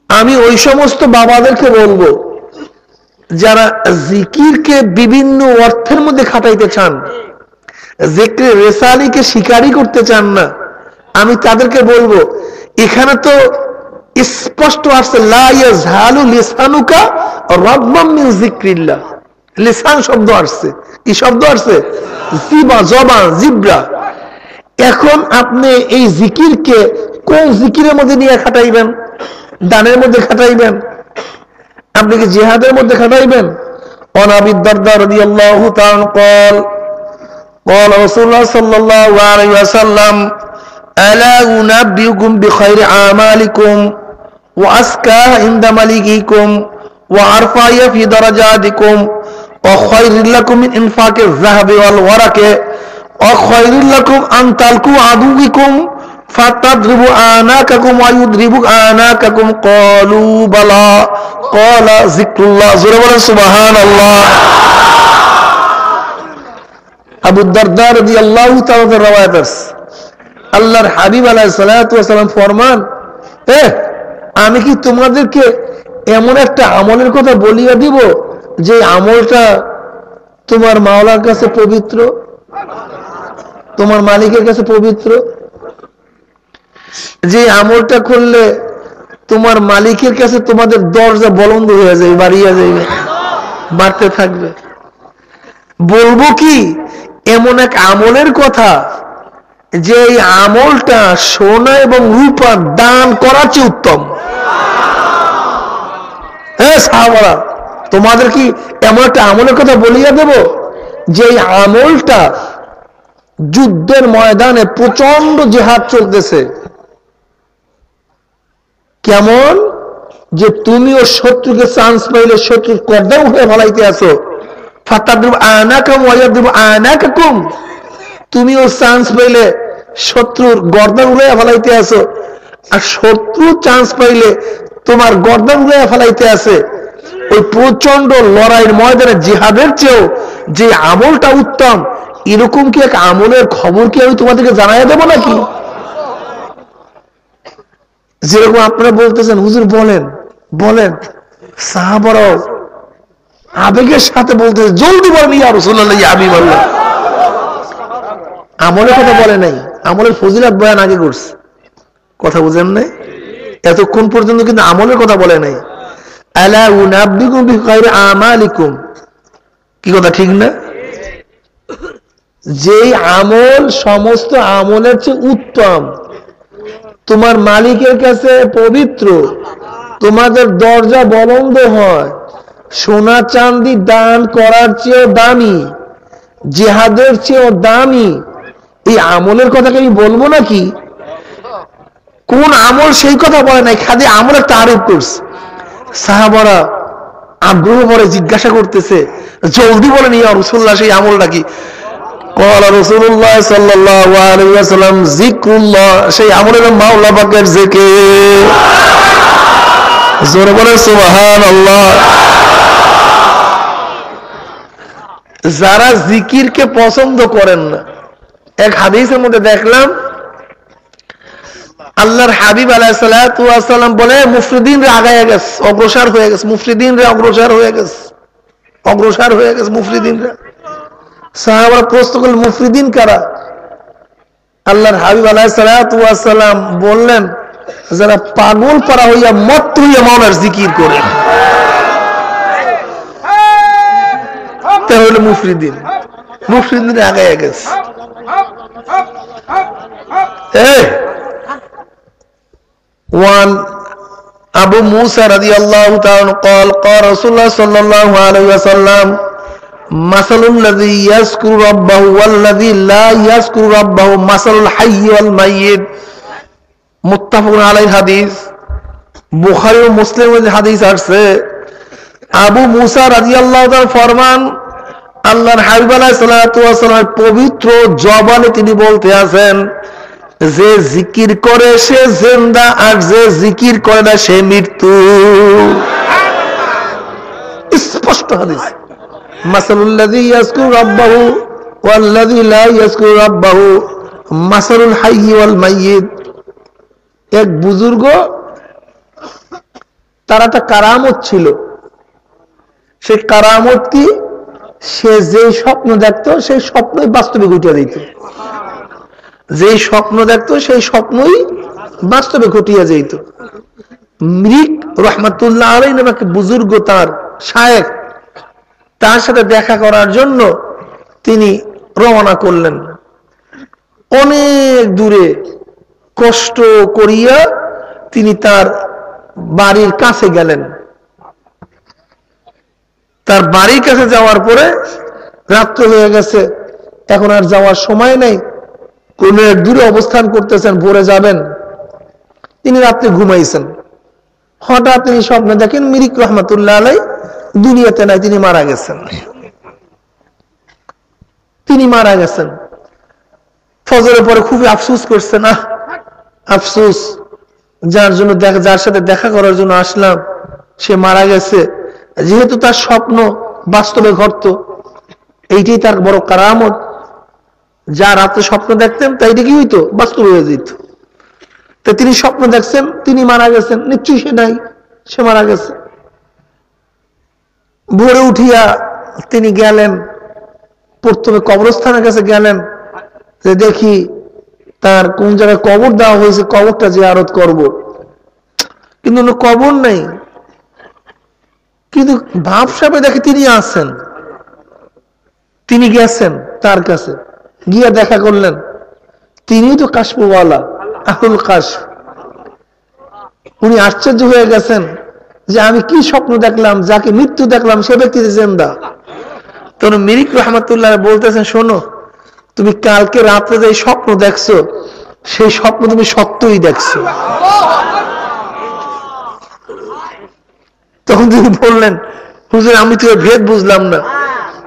আমি ওই সমস্ত বাবাদেরকে বলবো যারা জিকিরকে বিভিন্ন অর্থের মধ্যে খাটাইতে চান, জিকির রেসালিকে শিকারি করতে চান না, আমি তাদেরকে বলবো এখানে তো স্পষ্ট আসছে লা ইয়াজহালু লিসানুকা রাব্বাম মিন যিকরিল্লাহ। লিসান শব্দ আসছে, কি শব্দ আসছে? জিবা, জবান, জিব্রা। এখন আপনি এই জিকিরকে কোন জিকিরের মধ্যে নিয়ে খাটাইবেন? দানের মধ্যে খাটাইবেন? আপনি কি জিহাদের মধ্যে খাটাইবেন? আন আবি দারদা রাদিয়াল্লাহু তাআলা قال قال رسول الله صلى الله عليه وسلم ألا أنبئكم بخير أعمالكم وأزكاها عند مليككم وأرفعها في درجاتكم وخير لكم من إنفاق الذهب والورق وخير لكم أن تلقوا عدوكم فتضربوا أعناقكم ويضربوا أعناقكم قالوا بلى قال ذكر الله سبحان الله। আবু দারদা রাদিয়াল্লাহু তাআলা রওয়ায়াত আছে, আল্লাহর হাবিব আলাইহিস সালাতু ওয়াস সালাম ফরমান আমি কি তোমাদেরকে এমন একটা আমলের কথা বলিয়া দিব যে আমলটা তোমার মাওলার কাছে পবিত্র, তোমার মালিকের কাছে পবিত্র, যে আমলটা করলে তোমার মালিকের কাছে তোমাদের দরজা বলন্দ হয়ে যাবে, বাড়িয়ে যাবে, বাড়তে থাকবে। বলবো কি এমন এক আমলের কথা যে এই আমলটা সোনা এবং রূপা দান করার চেয়ে উত্তম। হ্যাঁ সাহাবারা, তোমাদের কি এমন একটা আমলের কথা বলিয়া দেব যে এই আমলটা যুদ্ধের ময়দানে প্রচন্ড জিহাদ চলতেছে, কেমন যে তুমিও শত্রুকে চান্স পাইলে শত্রুর কর্দা উঠে ফলাইতে আছো, ফাতাদরিবু আনাকুম ওয়া ইয়াদরিবু আনাকুম, তুমিও চান্স পাইলে শত্রুর গর্দান উড়াইয়া ফেলাইতে আছো, আর শত্রু চান্স পাইলে তোমার গর্দান উড়াইয়া ফেলাইতে আছে। ওই প্রচন্ড লড়াইয়ের ময়দানে জিহাদের চেয়েও যে আমলটা উত্তম, এরকম কি এক আমলের খবর কি আমি তোমাদেরকে জানাইয়া দেবো নাকি? যেরকম আপনারা বলতেছেন হুজুর বলেন বলেন, সাহাবারাও আবেগের সাথে বলতেছে জলদি বলেন ইয়া রাসূলুল্লাহ ইয়া হাবিবাল্লাহ। আমলের কথা বলে নাই, আমলের ফজিলত বয়ান আগে করছে। কথা বুঝেন নাই? এতক্ষণ পর্যন্ত কিন্তু আমলের কথা বলে নাই। আলা উনাব্বিকুম বিখাইরি আমালিকুম, কি কথা ঠিক না? যেই আমল সমস্ত আমলের চেয়ে উত্তম, তোমার মালিকের কাছে পবিত্র, তোমাদের দরজা বলন্দ হয়, সোনা চাঁদি দান করার চেয়েও দামি, জিহাদের চেয়েও দামি, এই আমলের কথা কি আমি বলবো নাকি? কোন আমল সেই কথা বলে নাই, খালি আমলের তারিফ করছে। সাহাবারা আগ্রহ করে জিজ্ঞাসা করতেছে জলদি বলেন ইয়া রাসূলুল্লাহ সেই আমলটা কি? ক্বালা রাসূলুল্লাহ সাল্লাল্লাহু আলাইহি ওয়াসাল্লাম যিকরুল্লাহ, সেই আমলের মাওলা পাকের জিকির। জোরে বলেন সুবহানাল্লাহ। যারা জিকিরকে পছন্দ করেন না, এক হাদিসের মধ্যে দেখলাম আল্লাহর হাবিব আলাইহিস সালাতু ওয়াস সালাম বলে মুফরিদিনরা আগায় গেছে, অগ্রসর হয়ে গেছে, মুফরিদিনরা অগ্রসর হয়ে গেছে, অগ্রসর হয়ে গেছে মুফরিদিনরা। সাহাবারা প্রশ্ন করলেন মুফরিদিন কারা? আল্লাহর হাবিব আলাইহিস সালাতু ওয়াস সালাম বললেন যারা পাগল পারা হইয়া মত্ত হইয়া মাওলার জিকির করে, তাহলে মুফরিদিন। মুফরিদিন আগায় গেছে। وعن أبو موسى رضي الله تعالى قال قال رسول الله صلى الله عليه وسلم مثل الذي يذكر ربه والذي لا يذكر ربه مثل الحي والميت متفق عليه حديث বুখারী ও মুসলিমের হাদিস আছে। আবু মুসা রাদিয়াল্লাহু তাআলা ফরমান আল্লাহর হাবিব আলাইহিস সালাতু ওয়াস সালামের পবিত্র জবানে তিনি বলতে আছেন যে জিকির করে সে জিন্দা, আর যে জিকির করে না সে মৃত্যু। স্পষ্ট হাদিস। মাসালুল্লাযী ইয়াযকুরু রাব্বাহু ওয়াল্লাযী লা ইয়াযকুরু রাব্বাহু মাসালুল হাইয়্যি ওয়াল মাইয়িত। এক বুজুর্গ, তার একটা কারামত ছিল। সেই কারামত কি? সে যে স্বপ্ন দেখতো সেই স্বপ্নই বাস্তবে ঘটিয়ে দিত। যেই স্বপ্ন দেখতো সেই স্বপ্নই বাস্তবে ঘটিয়ে যেত। মৃগ রহমাতুল্লাহ আলাইহি নামে বুজুর্গ, তার শায়েখ, তার সাথে দেখা করার জন্য তিনি রওনা করলেন। অনেক দূরে কষ্ট করিয়া তিনি তার বাড়ির কাছে গেলেন। তার বাড়ির কাছে যাওয়ার পরে রাত্র হয়ে গেছে, এখন আর যাওয়ার সময় নেই, কোন এক দূরে অবস্থান করতেছেন, ভোরে যাবেন। তিনি রাত্রে ঘুমাইছেন। হঠাৎ তিনি স্বপ্নে দেখেন মৃগ রহমাতুল্লাহ আলাইহি দুনিয়াতে নাই, তিনি মারা গেছেন। তিনি মারা গেছেন। ফজরের পরে খুবই আফসোস করছেন, আফসোস, যার সাথে দেখা করার জন্য আসলাম সে মারা গেছে। যেহেতু তার স্বপ্ন বাস্তবে ঘটতো, এইটাই তার বড় কারামত। যা রাতে স্বপ্ন দেখতেন তাই কি হইতো, বাস্তব হয়ে যেত। তো তিনি স্বপ্ন দেখছেন তিনি মারা গেছেন, নিশ্চয়ই সে নাই, সে মারা গেছে। ভোরে উঠিয়া তিনি গেলেন, প্রথমে কবরস্থানের কাছে গেলেন যে দেখি তার কোন জায়গায় কবর দেওয়া হয়েছে, কবরটা জিয়ারত করব। কিন্তু কবর নেই। কিন্তু ভাবসাবে দেখে তিনি আছেন। তিনি গেছেন তার কাছে, গিয়া দেখা করলেন তিনি তো কাশফওয়ালা, আহুল কাশফ। উনি আশ্চর্য হয়ে গেছেন যে আমি কি স্বপ্ন দেখলাম, যাকে মৃত্যু দেখলাম সে ব্যক্তি জিন্দা। তখন মৃগ রহমাতুল্লাহ বলতেছেন শোনো, তুমি কালকে রাত্রে যে স্বপ্ন দেখছো সেই স্বপ্ন তুমি সত্যই দেখছো। তখন তিনি বললেন হুজুর আমি তো ভেদ বুঝলাম না।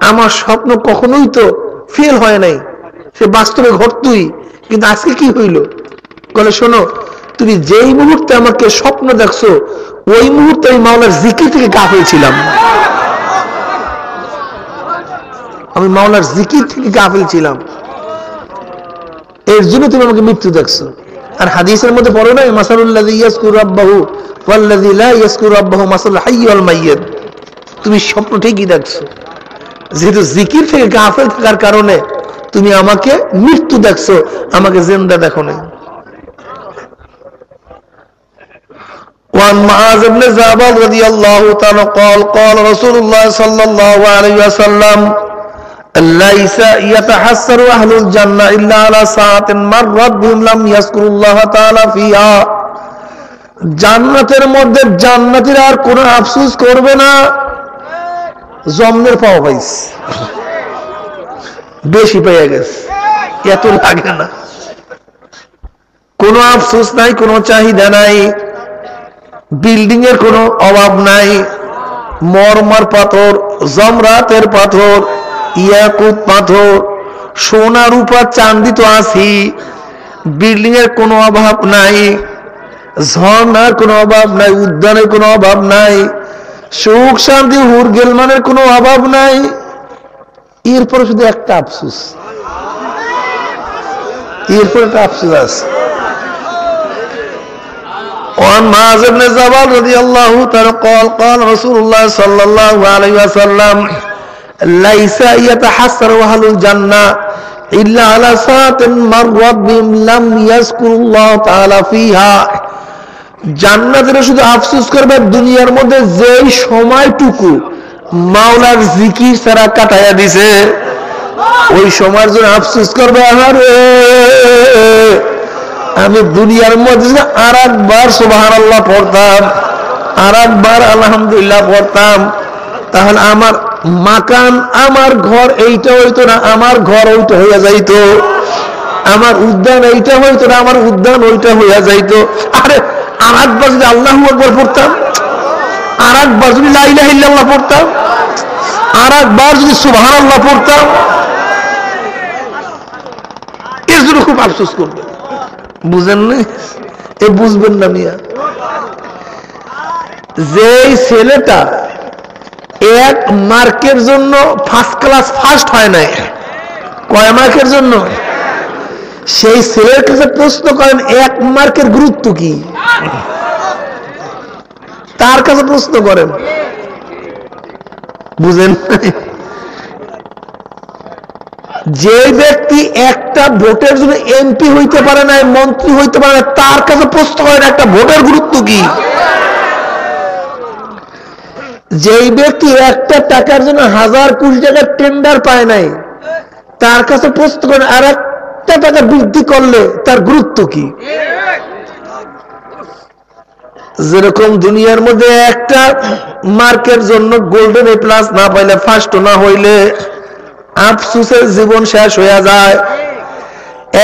আমার স্বপ্ন কখনোই তো ফেল হয় নাই, সে বাস্তবে ঘটতই, কিন্তু আজকে কি হইল? বলে শোনো, তুমি যেই মুহূর্তে আমাকে স্বপ্ন দেখছো ওই মুহূর্তে আমি মাওলার জিকির থেকে গাফিল ছিলাম, আমি মাওলার জিকির থেকে গাফিল ছিলাম, এর জন্য তুমি আমাকে মৃত্যু দেখছো। আর হাদিসের মধ্যে পড়ো না, মাসালুল্লাযী ইয়াযকুরু রাব্বাহু ওয়াল্লাযী লা ইয়াযকুরু রাব্বাহু মাসালুল হাইয়্যি ওয়াল মাইয়্যিত। তুমি স্বপ্ন ঠিকই দেখছো, যেহেতু জিকির থেকে গাফিল থাকার কারণে তুমি আমাকে মৃত্যু দেখছো, আমাকে জিন্দা দেখো নাই। وعن معاذ بن جبل رضي الله تعالى قال قال رسول الله صلى الله عليه وسلم ليس يتحسر أهل الجنة إلا على ساعة مرت بهم لم يذكروا الله تعالى فيها। জান্নাতের মধ্যে জান্নাতীরা আর কোনো আফসোস করবে না, জমনের পাওয়া পাইছে, বেশি পেয়ে গেছে, এত লাগে না, কোনো আফসোস নাই, কোনো চাহিদা নাই, বিল্ডিং এর কোনো অভাব নাই, মরমার পাথর, জমরাতের পাথর, ইয়াকুত পাথর, সোনা রূপা চাঁদি তো আছি, বিল্ডিং এর কোনো অভাব নাই, ঝর্ণার কোনো অভাব নাই, উদ্যানের কোনো অভাব নাই, সুখ শান্তি হুর গেলমানের কোনো অভাব নাই। এরপরে শুধু একটা আফসোস, এরপরে একটা আফসোস আছে। وعن معاذ بن جبل رضي الله تعالى قال قال رسول الله صلى الله عليه وسلم ليس يتحسر أهل الجنة إلا على ساعة مرت بهم لم يذكروا الله تعالى فيها। জান্নাতীরা শুধু আফসোস করবে দুনিয়ার মধ্যে যেই সময়টুকু মাওলার জিকির ছাড়া কাটাইয়া দিছে, ওই সময়ের জন্য আফসোস করবে, আরে আমি দুনিয়ার মধ্যে আর একবার সুবহানাল্লাহ পড়তাম, আর একবার আলহামদুলিল্লাহ পড়তাম, তাহলে আমার মাকান, আমার ঘর এইটা হইতো না, আমার ঘর ওইটা হইয়া যাইতো, আমার উদ্যান এইটা হইতো না, আমার উদ্যান ওইটা হইয়া যাইতো। আরে আর একবার যদি আল্লাহু আকবার পড়তাম, আর একবার যদি লা ইলাহা ইল্লাল্লাহ পড়তাম, আর একবার যদি সুবহানাল্লাহ পড়তাম, এর জন্য খুব আফসোস করবে। বুঝেন না? এ বুঝবেন না মিয়া। যে ছেলেটা এক মার্কের জন্য ফার্স্ট ক্লাস ফার্স্ট হয় নাই, কয় মার্কের জন্য, সেই ছেলের কাছে প্রশ্ন করেন এক মার্কের গুরুত্ব কি, তার কাছে প্রশ্ন করেন। বুঝেন? যে ব্যক্তি একটা ভোটের জন্য এমপি হইতে পারে না, মন্ত্রী হইতে পারে না, তার কাছে প্রশ্ন করেন একটা ভোটের গুরুত্ব কি। যেই ব্যক্তি একটা টাকার জন্য 1000 কোটি টাকার টেন্ডার পায় নাই, তার কাছে প্রশ্ন করেন আর একটা টাকা বৃদ্ধি করলে তার গুরুত্ব কি। যেরকম দুনিয়ার মধ্যে একটা মার্কের জন্য গোল্ডেন এ প্লাস না পাইলে, ফার্স্ট না হইলে আফসোসের জীবন শেষ হয়ে যায়,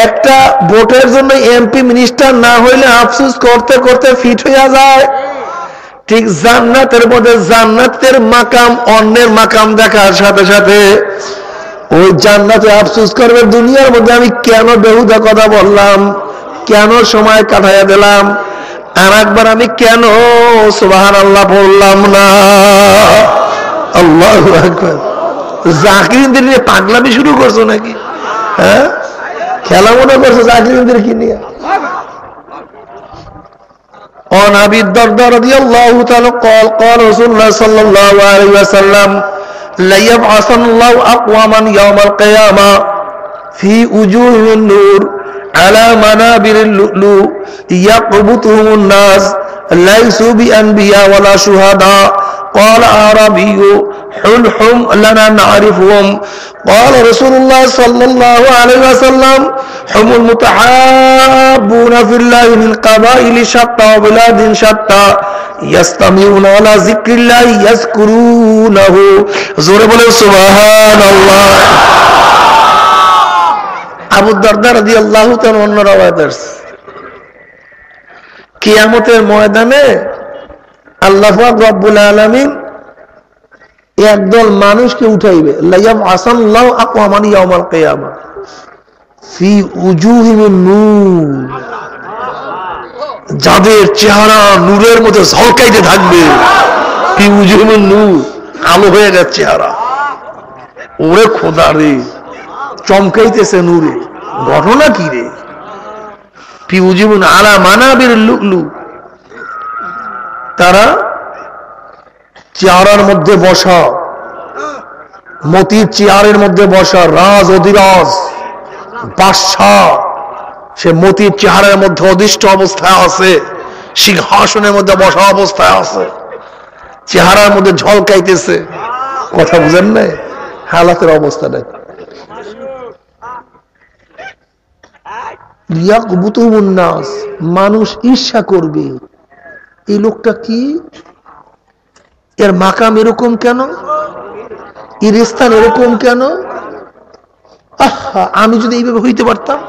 একটা ভোটের জন্য এমপি মিনিস্টার না হইলে আফসোস করতে করতে ফিট হয়ে যায়। ঠিক জান্নাতের মধ্যে জান্নাতের মাকাম অন্যের মাকাম দেখার সাথে সাথে ওই জান্নাতে আফসোস করবে, দুনিয়ার মধ্যে আমি কেন বেহুদা কথা বললাম, কেন সময় কাটাইয়া দিলাম, আর একবার আমি কেন সুবহানাল্লাহ পড়লাম না। আল্লাহু আকবার। জাকিরিনদের নিয়ে পাগলামি শুরু করছো নাকি? হ্যাঁ, খেলা মনে করছো জাকিরিনদের কি নিয়ে? عن أبي الدرداء رضي الله تعالى قال قال رسول الله صلى الله عليه وسلم ليبعثن الله أقواما يوم القيامة في وجوههم النور على منابر اللؤلؤ يقبضهم الناس ليسوا بأنبياء ولا شهداء قال أعرابي حلهم لنا نعرفهم قال رسول الله صلى الله عليه وسلم هم المتحابون في الله من قبائل شتى وبلاد شتى يستمعون على ذكر الله يذكرونه জোরে বলে সুবহানাল্লাহ। আবু দারদা রাদিয়াল্লাহু তাআলা অন্য রাওয়ায়াত আছে, কিয়ামতের ময়দানে আল্লাহ পাক রব্বুল আলামিন একদল মানুষকে উঠাইবে লাইয়াম আসাল্লাহু আকওয়ামান ইয়াউমাল কিয়ামা ফি উজুহিহিম নূর, যাদের চেহারা নূরের মধ্যে ঝলকাইতে থাকবে, ফি উজুহিহিম নূর, আলো হয়ে গেছে চেহারা। ওরে খোদা রে, চমকাইতেছে নূরে, ঘটনা কি রে? ফি উজুহিহিম আলা মানাবির লুলু, তারা চেয়ারের মধ্যে বসা, মতির চেয়ারের মধ্যে বসা, রাজ অধিরাজ বাদশাহ সে মতির চেহারের মধ্যে অধিষ্ঠ অবস্থায় আছে, সিংহাসনের মধ্যে বসা অবস্থায় আছে, চেহারার মধ্যে ঝলকাইতেছে। কথা বুঝেন না হালাতের অবস্থা দেখ। মানুষ ঈর্ষা করবে, এই লোকটা কি, এর মাকাম এরকম কেন, এর স্থান এরকম কেন, আমি যদি এইভাবে হইতে পারতাম,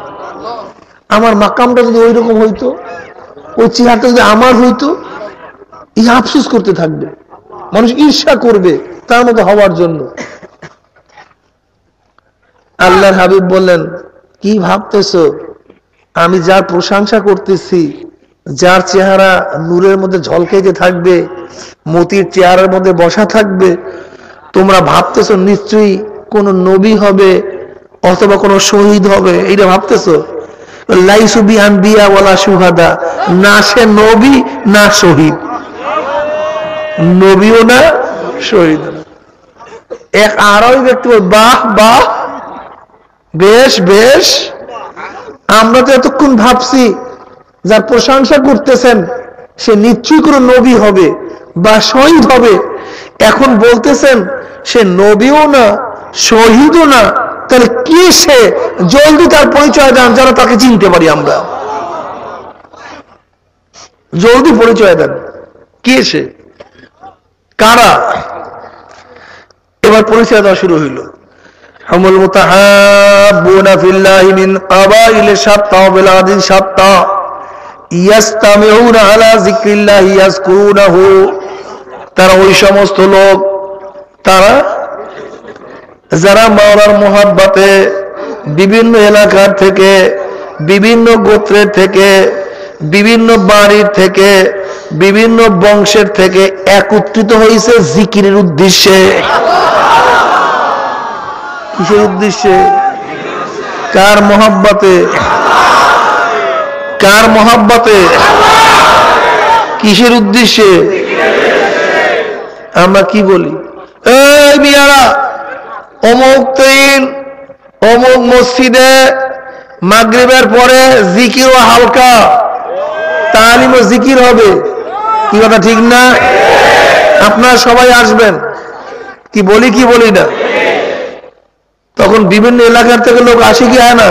আমার মাকামটা যদি ওই রকম হইতো, ওই চেহারাটা যদি আমার হইতো, এই আফসোস করতে থাকবে। মানুষ ঈর্ষা করবে তার মতো হওয়ার জন্য। আল্লাহর হাবিব বললেন, কি ভাবতেছো আমি যার প্রশংসা করতেছি, যার চেহারা নূরের মধ্যে ঝলকাইতে থাকবে, মতির চেহারার মধ্যে বসা থাকবে, তোমরা ভাবতেছো নিশ্চয়ই কোন নবী হবে অথবা কোন শহীদ হবে, এইটা ভাবতেছো? লাইসু বিআনবিয়া ওয়ালা শুহাদা, না সে নবী না শহীদ, নবীও না শহীদ না। এক আরবি ব্যক্তি বল, বাহ বাহ, বেশ বেশ, আমরা তো এতক্ষণ ভাবছি যার প্রশংসা করতেছেন সে নিশ্চয়ই কোন নবী হবে বা শহীদ হবে, এখন বলতেছেন সে নবীও না শহীদও না, তাহলে কি সে? জলদি তার পরিচয় দেন যেন তাকে চিনতে পারি আমরা, জলদি পরিচয় দেন, কে সে, কারা? এবার পরিচয় দেওয়া শুরু হইল। হামুল মুতাহাব্বুনা ফিল্লাহি মিন কাবাইল শাত্তা ওয়া বিলাদিন শাত্তা ইয়াসতামিউনা আলা যিকরিল্লাহি ইয়াযকুরুনাহু, তারা ওই সমস্ত লোক, তারা যারা মাওলার মোহাব্বতে বিভিন্ন এলাকার থেকে, বিভিন্ন গোত্রের থেকে, বিভিন্ন বাড়ির থেকে, বিভিন্ন বংশের থেকে একত্রিত হয়েছে জিকিরের উদ্দেশ্যে। কিসের উদ্দেশ্যে? কার মোহাব্বতে? কার মোহাব্বতে? কিসের উদ্দেশ্যে? আমরা কি বলি, এই মিয়ারা অমুক দিন অমুক মসজিদে মাগরিবের পরে জিকির ও হালকা তালিম ও জিকির হবে, কি কথা ঠিক না? আপনারা সবাই আসবেন, কি বলি কি বলি না? তখন বিভিন্ন এলাকার থেকে লোক আসে কি হয় না?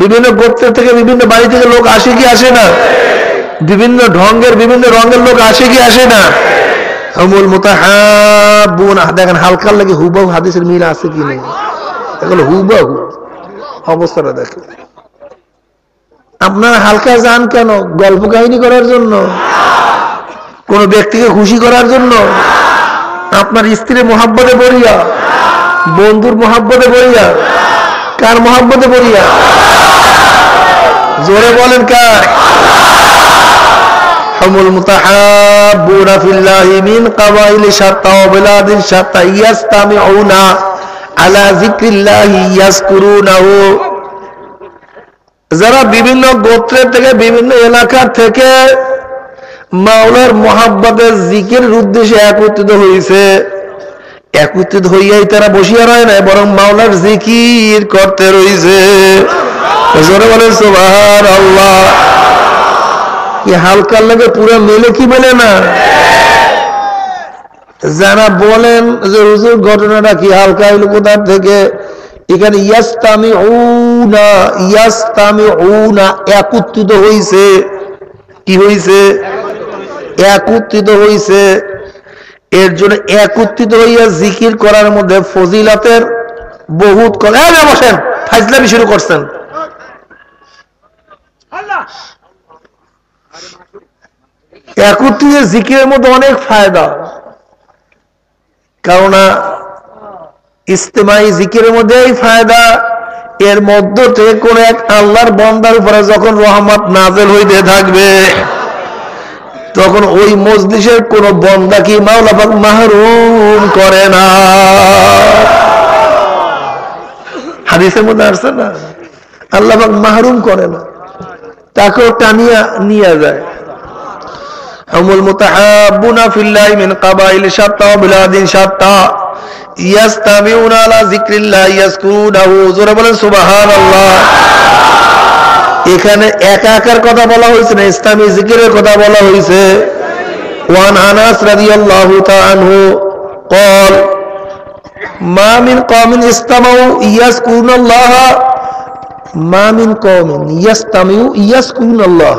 বিভিন্ন গোত্রের থেকে, বিভিন্ন বাড়ি থেকে লোক আসে কি আসে না? বিভিন্ন ঢঙ্গের, বিভিন্ন রঙের লোক আসে কি আসে না? হামুল মুতাহাব্বুনা, দেখেন হালকার লাগে হুবহু হাদিসের মিল আছে কি নেই, এগুলো হুবহু অবস্থাটা দেখেন। আপনারা হালকা যান কেন? গল্প কাহিনী করার জন্য? কোন ব্যক্তিকে খুশি করার জন্য? আপনার স্ত্রীর মোহাব্বতে পড়িয়া, বন্ধুর মোহাব্বতে পড়িয়া, কার মোহাব্বতে পড়িয়া? জোরে বলেন কার? হামুল মুতাহাব্বুনা ফিল্লাহি মিন কাবাইল শাত্তা ওয়া বিলাদিন শাত্তা ইয়াসতামিউনা আলা যিকরিল্লাহি ইয়াযকুরুনাহু, যারা বিভিন্ন গোত্রের থেকে, বিভিন্ন এলাকার থেকে মাওলার মোহাব্বতের জিকিরের উদ্দেশ্যে একত্রিত হয়েছে। একত্রিত হইয়াই তারা বসিয়া রয় না, বরং মাওলার জিকির করতে রয়েছে। জোরে বলেন সুবহানাল্লাহ। কি হালকার লাগে পুরো মেলে কি মেলে না? যারা বলেন যে হুজুর ঘটনাটা কি হালকা হইল কোথা থেকে, এখানে ইয়াসতামিউনা, ইয়াসতামিউনা একত্রিত হইছে। কি হইছে? একত্রিত হইছে। এর জন্য একত্রিত হইয়া জিকির করার মধ্যে ফজিলাতের বহুত কথা। বসেন, ফাজলামি শুরু করছেন। একত্রিত জিকিরের মধ্যে অনেক ফায়দা। কারণ ইস্তেমাই জিকিরের মধ্যেই ফায়দা। এর মধ্য থেকে কোন এক আল্লাহর বান্দার উপরে যখন রহমত নাযিল হইতে থাকবে, তখন ওই মজলিসের কোন বান্দা কি মাওলা পাক মাহরুম করে না। হাদিসের মধ্যে আসছে না, আল্লাহ পাক মাহরুম করে না, তাকেও টানিয়া নিয়ে যায়। হুমুল মুতাহাব্বুনা ফিল্লাহি মিন কাবাইল শাত্তা ওয়া বিলাদিন শাত্তা ইয়াস্তামিউনা আলা যিকরিল্লাহ ইয়াজকুরুনাহু। জোরে বলেন সুবহানাল্লাহ। এখানে একাকার কথা বলা হয়েছে না, ইসলামী জিকিরের কথা বলা হয়েছে। ওয়ান আনাস রাদিয়াল্লাহু তাআলা আনহু قال ما من قوم استمعوا يذكرون الله ما من قوم يستمعوا يذكرون الله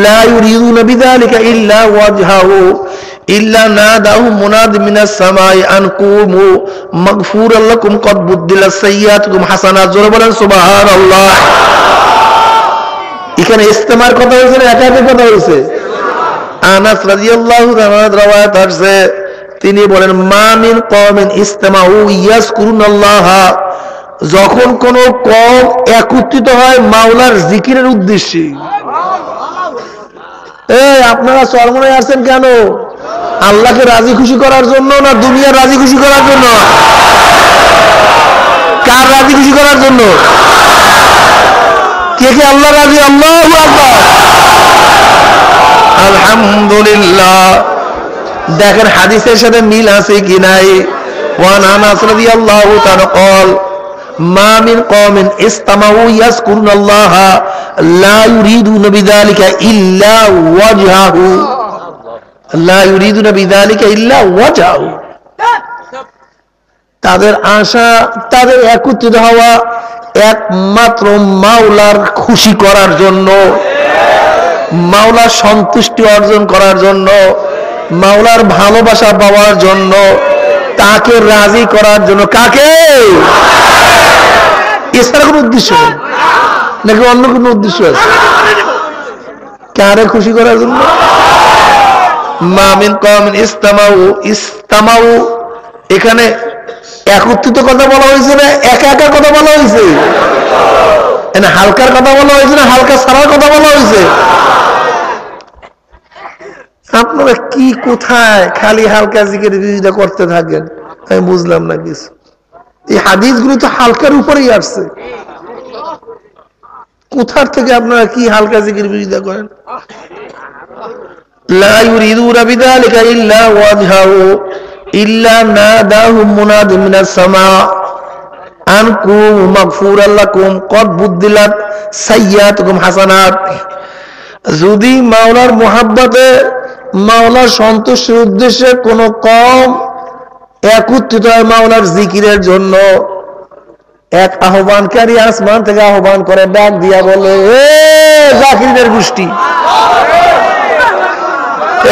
لا يريدون بذلك إلا وجهه إلا ناداهم مناد من السماء أن قوموا مغفورا لكم قد بدلت سيئاتكم حسنات। জোরে বলেন সুবহানাল্লাহ। এখানে ইস্তেমার কথা হয়েছে না একাকের কথা হয়েছে? আনাস রাদিয়াল্লাহু তাআলা রাওয়ায়াত আছে, তিনি বলেন মা মিন কওমিন ইস্তামাউ ইয়াজকুরুনাল্লাহ, যখন কোন কওম একত্রিত হয় মাওলার জিকিরের উদ্দেশ্যে। আপনারা চরমনায় আসছেন কেন? আল্লাহকে রাজি খুশি করার জন্য না দুনিয়ার রাজি খুশি করার জন্য? কার রাজি খুশি করার জন্য? কে কে আল্লাহ রাজি? আল্লাহু আকবার, আলহামদুলিল্লাহ। দেখেন হাদিসের সাথে মিল আছে কি নাই। ওয়ান আনাস রাদিয়াল্লাহু তাআলা قال ما من قوم استمعوا يذكرون الله لا يريدون بذلك الا وجهه لا يريدون بذلك الا وجهه। তাদের আশা, তাদের একত্রিত হওয়া একমাত্র মাওলার খুশি করার জন্য, মাওলার সন্তুষ্টি অর্জন করার জন্য, মাওলার ভালোবাসা পাওয়ার জন্য, তাকে রাজি করার জন্য। কাকে? এছাড়া কোন উদ্দেশ্য নেই নাকি অন্য কোন উদ্দেশ্য আছে? কারে খুশি করার জন্য? মা মিন কওমিন ইস্তামাউ, ইস্তামাউ এখানে একত্রিত কথা বলা হয়েছে না একা একা কথা বলা হয়েছে? হালকার কথা বলা হয়েছে না হালকা ছাড়ার কথা বলা হয়েছে? আপনারা কি কোথায় খালি হালকা জিকির বিরোধিতা করতে থাকেন, আমি বুঝলাম না কিছু। এই হাদিসগুলো তো হালকার উপরেই আসছে, কোথার থেকে আপনারা কি হালকা জিকির বিরোধিতা করেন? লা ইউরিদুনা বিযালিকা ইল্লা ওয়াজহাহু ইল্লা নাদাহুম মুনাদিম মিনাস সামা আন কুমু মাগফুরাল লাকুম কদ বুদ্দিলাত সাইয়্যাতুকুম হাসানাত। যদি মাওলার মুহাব্বতে, মাওলার সন্তুষ্টির উদ্দেশ্যে কোন কওম একত্রিত হয় মাওলার জিকিরের জন্য, এক আহ্বানকারী আসমান থেকে আহ্বান করে ডাক দিয়া বলে, এ জাকিরের গোষ্ঠী,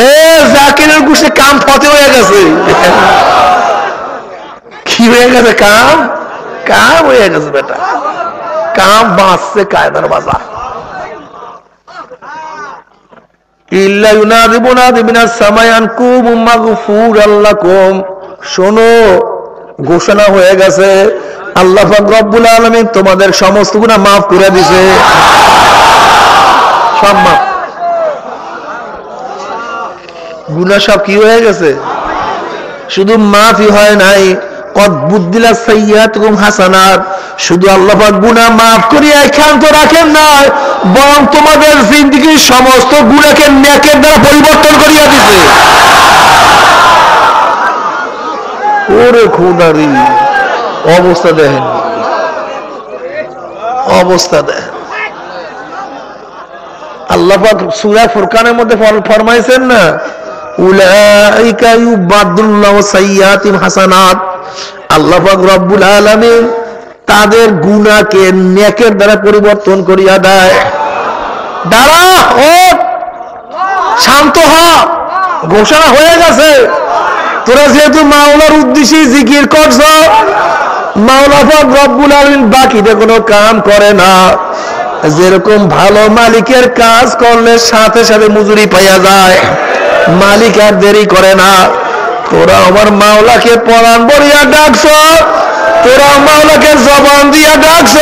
এ জাকিরের গোষ্ঠী, কাম ফতে হয়ে গেছে। কি হয়ে গেছে? কাম কাম হয়ে গেছে বেটা, কাম বাঁচছে কায়দার বাজার। ইল্লা ইউনাদি মুনাদি মিনাস সামাই আন কুমু মাগফুরাল লাকুম। শোনো, ঘোষণা হয়ে গেছে, আল্লাহ পাক রব্বুল আলামিন তোমাদের সমস্ত গুনাহ মাফ করে দিয়েছে। সব মাফ, গুনাহ সব কি হয়ে গেছে? শুধু মাফই হয় নাই, কদ বুদ্দিলাত সাইয়্যাতুকুম হাসানাত। শুধু আল্লাহ পাক গুনাহ মাফ করিয়া ক্ষান্ত রাখেন না, বরং তোমাদের জিন্দেগীর সমস্ত গুনাহকে নেকের দ্বারা পরিবর্তন করিয়া দিয়েছে। ওরে খোদারি, অবস্থা দেখেন, অবস্থা দেখেন। আল্লাহ পাক সূরা ফুরকানের মধ্যে ফরমাইছেন না, উলাইকা ইউবাদদুল্লাহু সাইয়্যাতিহিম হাসানাত। আল্লাহ পাক রব্বুল আলামিন তাদের গুনাহকে নেকের দ্বারা পরিবর্তন করিয়া দেয়। দাঁড়া, ও শান্ত হ, ঘোষণা হয়ে গেছে। তোরা যেহেতু মাওলার উদ্দেশ্যে জিকির করছ, মাওলা পাক রব্বুল আলামিন বাকিতে কোনো কাম করে না। যেরকম ভালো মালিকের কাজ করলে সাথে সাথে মজুরি পাইয়া যায়, মালিক আর দেরি করে না। তোরা আমার মাওলাকে পরাণ ভরিয়া ডাকছ, তোরা মাওলাকে জবান দিয়া ডাকছ,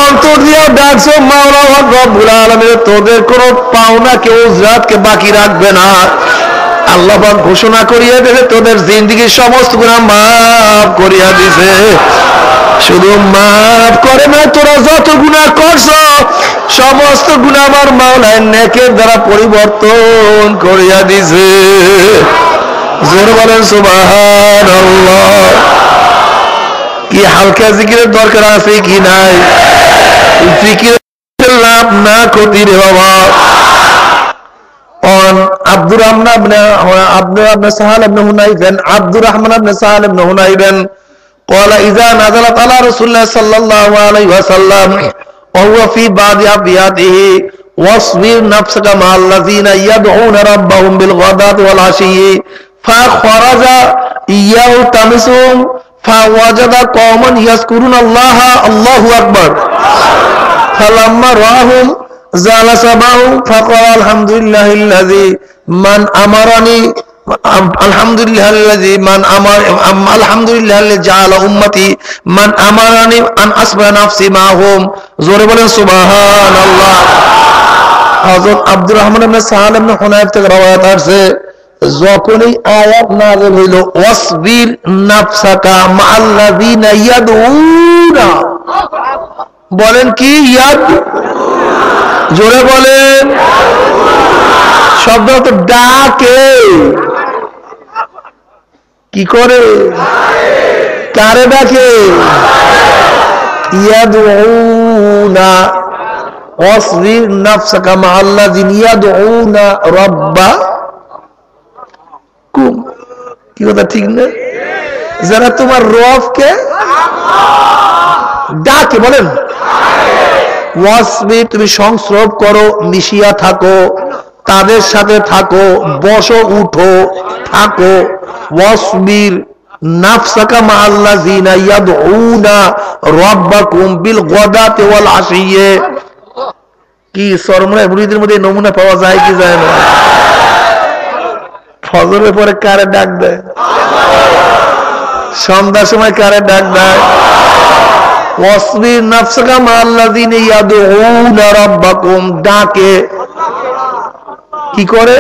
অন্তর দিয়া ডাকছ মাওলা রব্বুল আলামিন তোদের কোন পাওনা কেউ উজরাতকে বাকি রাখবে না। আল্লাহ পাক ঘোষণা করিয়া দিয়েছে তোদের জিন্দেগীর সমস্ত গুনাহ মাফ করিয়া দিছে। শুধু মাফ করে না, তোরা যত গুনাহ করছ সমস্ত গুনাহ আমার মাওলার নেকের দ্বারা পরিবর্তন করিয়া দিছে। জোরে বলেন সুবহানাল্লাহ। কি হালকা জিকিরের দরকার আছে কি নাই? জিকিরের লাভ না ক্ষতি রে বাবা। عبد الرحمن بن سهل بن هنيف عبد الرحمن بن سهل بن هنيف قال إذا نزلت على رسول الله صلى الله عليه وسلم وهو في بعض أبياته واصبر نفسك مع الذين يدعون ربهم بالغداة والعشي فخرج يلتمسهم فوجد قوما يذكرون الله الله أكبر فلما رآهم جلس معهم فقال الحمد لله الذي من أمرني الحمد لله الذي من أمر الحمد لله الذي جعل أمتي من أمرني أن أصبر نفسي معهم জোরে বলেন সুবহানাল্লাহ। হযরত আব্দুর রহমান ইবনে সাহাল ইবনে হুনাইফ থেকে রওয়ায়াত আছে যখনই আয়াত নাযিল হইল ওয়াসবির নাফসাকা মাআল্লাযিনা ইয়াদউনা, বলেন কি ইয়াদ, জোরে বলেন, শব্দ তো ডাকে, কি করে, কারে ডাকে, ইয়াদউনা ওয়াসবির নাফসাকা মাআল্লাযিনা ইয়াদউনা রাব্বাকুম। কি কথা ঠিক না? যারা তোমার রবকে ডাকে, বলেন ওয়াসবির, তুমি সংস্রব করো, মিশিয়া থাকো, তাদের সাথে থাকো, বসো উঠো থাকো। ওয়াসবির নাফসাকা মাআল্লাযিনা ইয়াদউনা রাব্বাকুম বিল গাদাতি ওয়াল আশিয়ে। কি সরমরায় মুরিদের মধ্যে নমুনা পাওয়া যায় কি যায় না? ফজরের পরে কারে ডাক দেয়, সন্ধ্যার সময় কারে ডাক দেয়, ওয়াসবির নাফসাকা মাআল্লাযিনা ইয়াদউনা রাব্বাকুম, ডাকে, কি করে,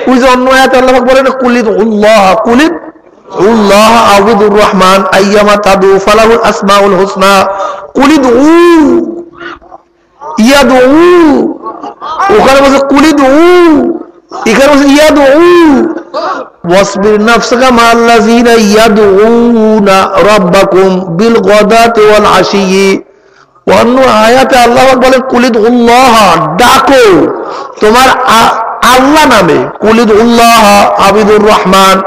ওই যে অন্য আয়াতে আল্লাহ পাক বলেন কুলিদুল্লাহ কুলিদুল্লাহ আউযুর রহমান আইয়ামা তাদু ফালাহুল আসমাউল হুসনা কুলিদু ইয়াদু, ওখানে বলছে কুলিদু, এখানে বলছে ইয়াদু। ওয়াসবির নাফসাকা মাআল্লাযিনা ইয়াদউনা রাব্বাকুম বিল গাদাতি ওয়াল আশিয়্যি। অন্য আয়াতে আল্লাহ পাক বলেন কুলিদুল্লাহ, ডাকো তোমার আল্লাহ নামে, কুলিদুল্লাহ আবিদুর রহমান,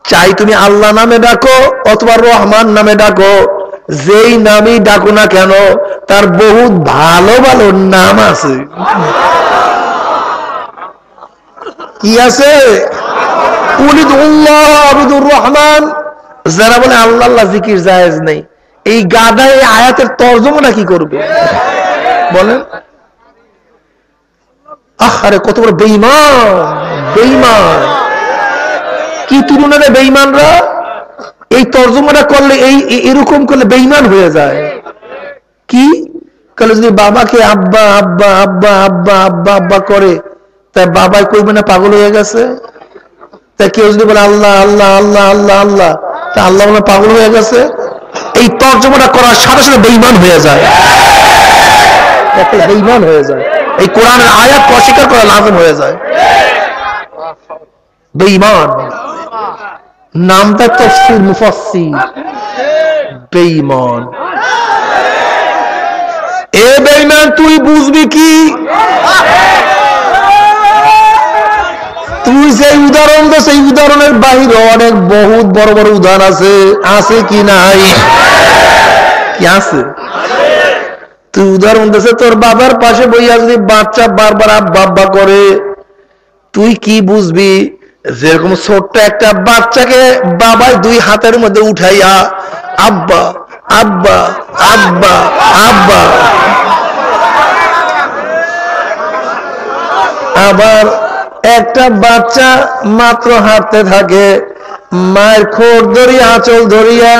চাই তুমি আল্লাহ নামে ডাকো অথবা রহমান নামে ডাকো, যেই নামই ডাকো না কেন তার বহুত ভালো ভালো নাম আছে। কি আছে? কুলিদুল্লাহ আবিদুর রহমান। যারা বলে আল্লাহ আল্লাহ জিকির জায়েজ নেই, এই গাদা এই আয়াতের তর্জমাটা কি করবে বলেন? আরে কত বড় বেঈমান, বেঈমান, কি তুলনায় বেঈমানরা এই তর্জমাটা করলে, এই এরকম করলে বেঈমান হয়ে যায়। কি কালে যদি বাবাকে আব্বা আব্বা আব্বা আব্বা আব্বা আব্বা করে, তাই বাবাই কইবে না পাগল হয়ে গেছে? তাই কেউ যদি বলে আল্লাহ আল্লাহ আল্লাহ আল্লাহ আল্লাহ, তা আল্লাহ মানে পাগল হয়ে গেছে? এই তর্জমাটা করার সাথে সাথে বেঈমান হয়ে যায়, বেঈমান হয়ে যায়, এই কোরআনের আয়াত অস্বীকার করা লাজিম হয়ে যায়। বেঈমান নামটা তাফসীর মুফাসসির, বেঈমান। এ বেঈমান তুই বুঝবি কি? তুই যে উদাহরণ তো সেই উদাহরণের বাহিরে অনেক বহুত বড় বড় উদাহরণ আছে, আছে কি নাই? কি আছে? তুই উদাহরণ দিছে তোর বাবার পাশে বইয়া যদি বাচ্চা বারবার আব্বা আব্বা করে, তুই কি বুঝবি? যেরকম ছোট্ট একটা বাচ্চাকে বাবাই দুই হাতের মধ্যে উঠাইয়া আব্বা আব্বা আব্বা আব্বা, আবার একটা বাচ্চা মাত্র হাঁটতে থাকে, মায়ের খোর ধরিয়া আঁচল ধরিয়া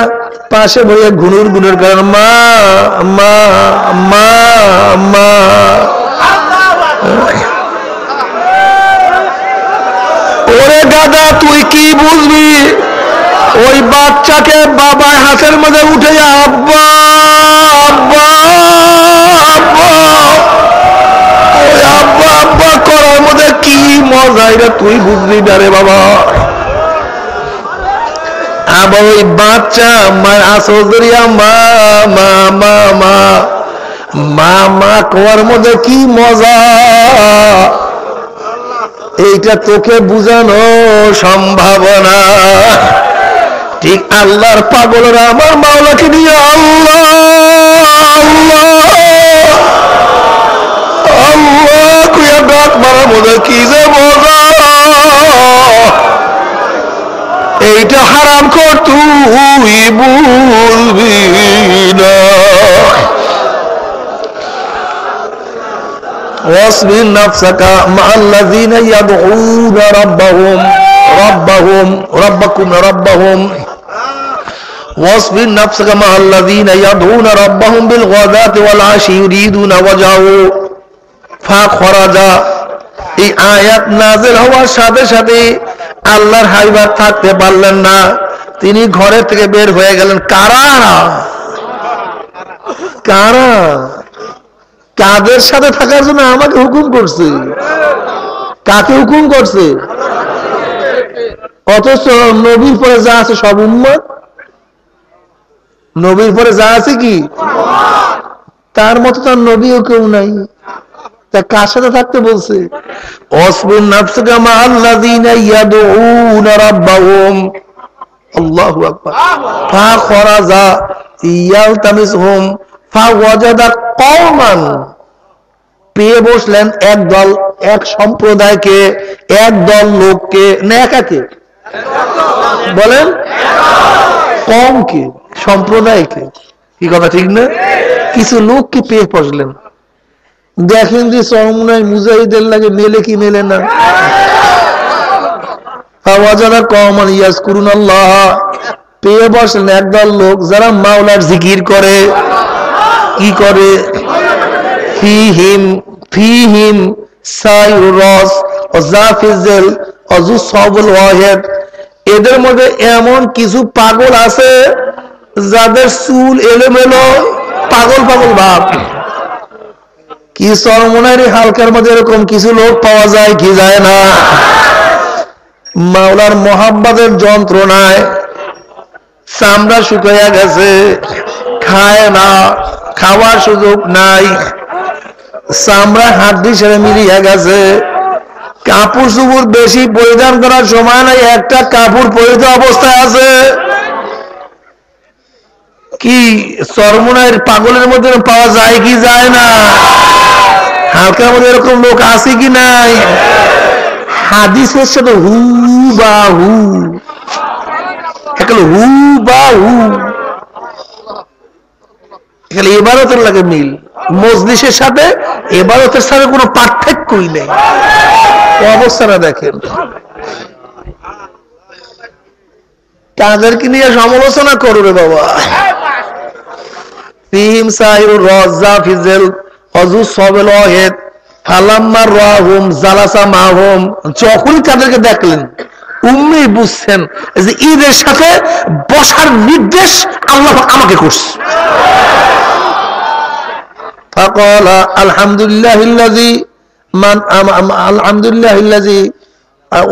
পাশে বইয়া ঘুনুর ঘুনুর করেন, মা মা মা মা। ওরে দাদা, তুই কি বুঝবি? ওই বাচ্চাকে বাবা হাতের মধ্যে উঠে আব্বা আব্বা আব্বা, ওই আব্বা আব্বা করার মধ্যে কি মজা, এটা তুই বুঝবি না রে বাবা। আবার ওই বাচ্চা মায়ের আসল ধরিয়া মা মা মা মা মা মা করার মধ্যে কি মজা, এইটা তোকে বুঝানো সম্ভব না। ঠিক আল্লাহর পাগলরা আমার মাওলাকে নিয়ে আল্লাহ আল্লাহ আল্লাহ কুয়া ডাক মারার মধ্যে কি যে মজা, এইটা হারাম কর তুই বুঝবি না। واصبر نفسك مع الذين يدعون ربهم واصبر نفسك مع الذين يدعون ربهم بالغداة والعشي يريدون وجهه فخرج। এই আয়াত নাযিল হওয়ার সাথে সাথে আল্লাহর হাবিব থাকতে পারলেন না, তিনি ঘরে থেকে বের হয়ে গেলেন। কারা কারা কাদের সাথে থাকার জন্য আমাকে হুকুম করছে? কাকে হুকুম করছে? অথচ নবীর পরে যা আছে সব উম্মত, নবীর পরে যা আছে কি তার মতো তার নবীও কেউ নাই, তা কার সাথে থাকতে বলছে? অসবির নাফসাকা মাআল্লাযীনা ইয়াদউনা রাব্বাহুম, আল্লাহু আকবার, ফাখরাজা ইয়ালতামিসহুম ফাওয়াজাদা কওমান, পেয়ে বসলেন এক দল, এক সম্প্রদায়কে, এক দল লোককে, না একাকে বলেন, কমকে, সম্প্রদায়কে, কি কথা ঠিক না? কিছু লোককে পেয়ে বসলেন। দেখেন যে চরমনায় মুজাহিদের লাগে মেলে কি মেলে না। ফাওয়াজাদা কওমান ইয়াজকুরুনাল্লাহ, পেয়ে বসলেন একদল লোক যারা মাওলার জিকির করে। কি করে? ফিহিম সাইরুস ও জাফিজেল অজুসবুল ওয়াহিদ, এদের মধ্যে এমন কিছু পাগল আছে যাদের চুল এলোমেলো, পাগল পাগল ভাব। কি চরমনার হালকার মধ্যে এরকম কিছু লোক পাওয়া যায় কি যায় না? মাওলার মোহাব্বতের যন্ত্রণায় চামড়া শুকাইয়া গেছে, খায় না, খাওয়ার সুযোগ নাই, চামড়া হাড্ডি সেরে মিলিয়ে গেছে, কাপড় চুপড় বেশি পরিধান করার সময় নাই, একটা কাপড় পরিহিত অবস্থায় আছে। কি চরমনার পাগলের মধ্যে পাওয়া যায় কি যায় না? হালকার মধ্যে এরকম লোক আছে কি নাই? হাদিসের সাথে হু বা হু, হু বা হু, ইবাদতের লাগে মিল, মজলিসের সাথে ইবাদতের সাথে কোনো পার্থক্যই নেই। অবস্থাটা দেখেন, তাদেরকে নিয়ে সমালোচনা করো রে বাবা। ফিহিম সাইরুর রাজা ফিজেল অজুসবুল ওয়াহিদ ফালাম্মা রাহুম জালাসা মাহুম, যখনই তাদেরকে দেখলেন উম্মি বুঝছেন যে ঈদের সাথে বসার নির্দেশ আল্লাহ আমাকে করছে। فقال الحمد لله الذي من الحمد لله الذي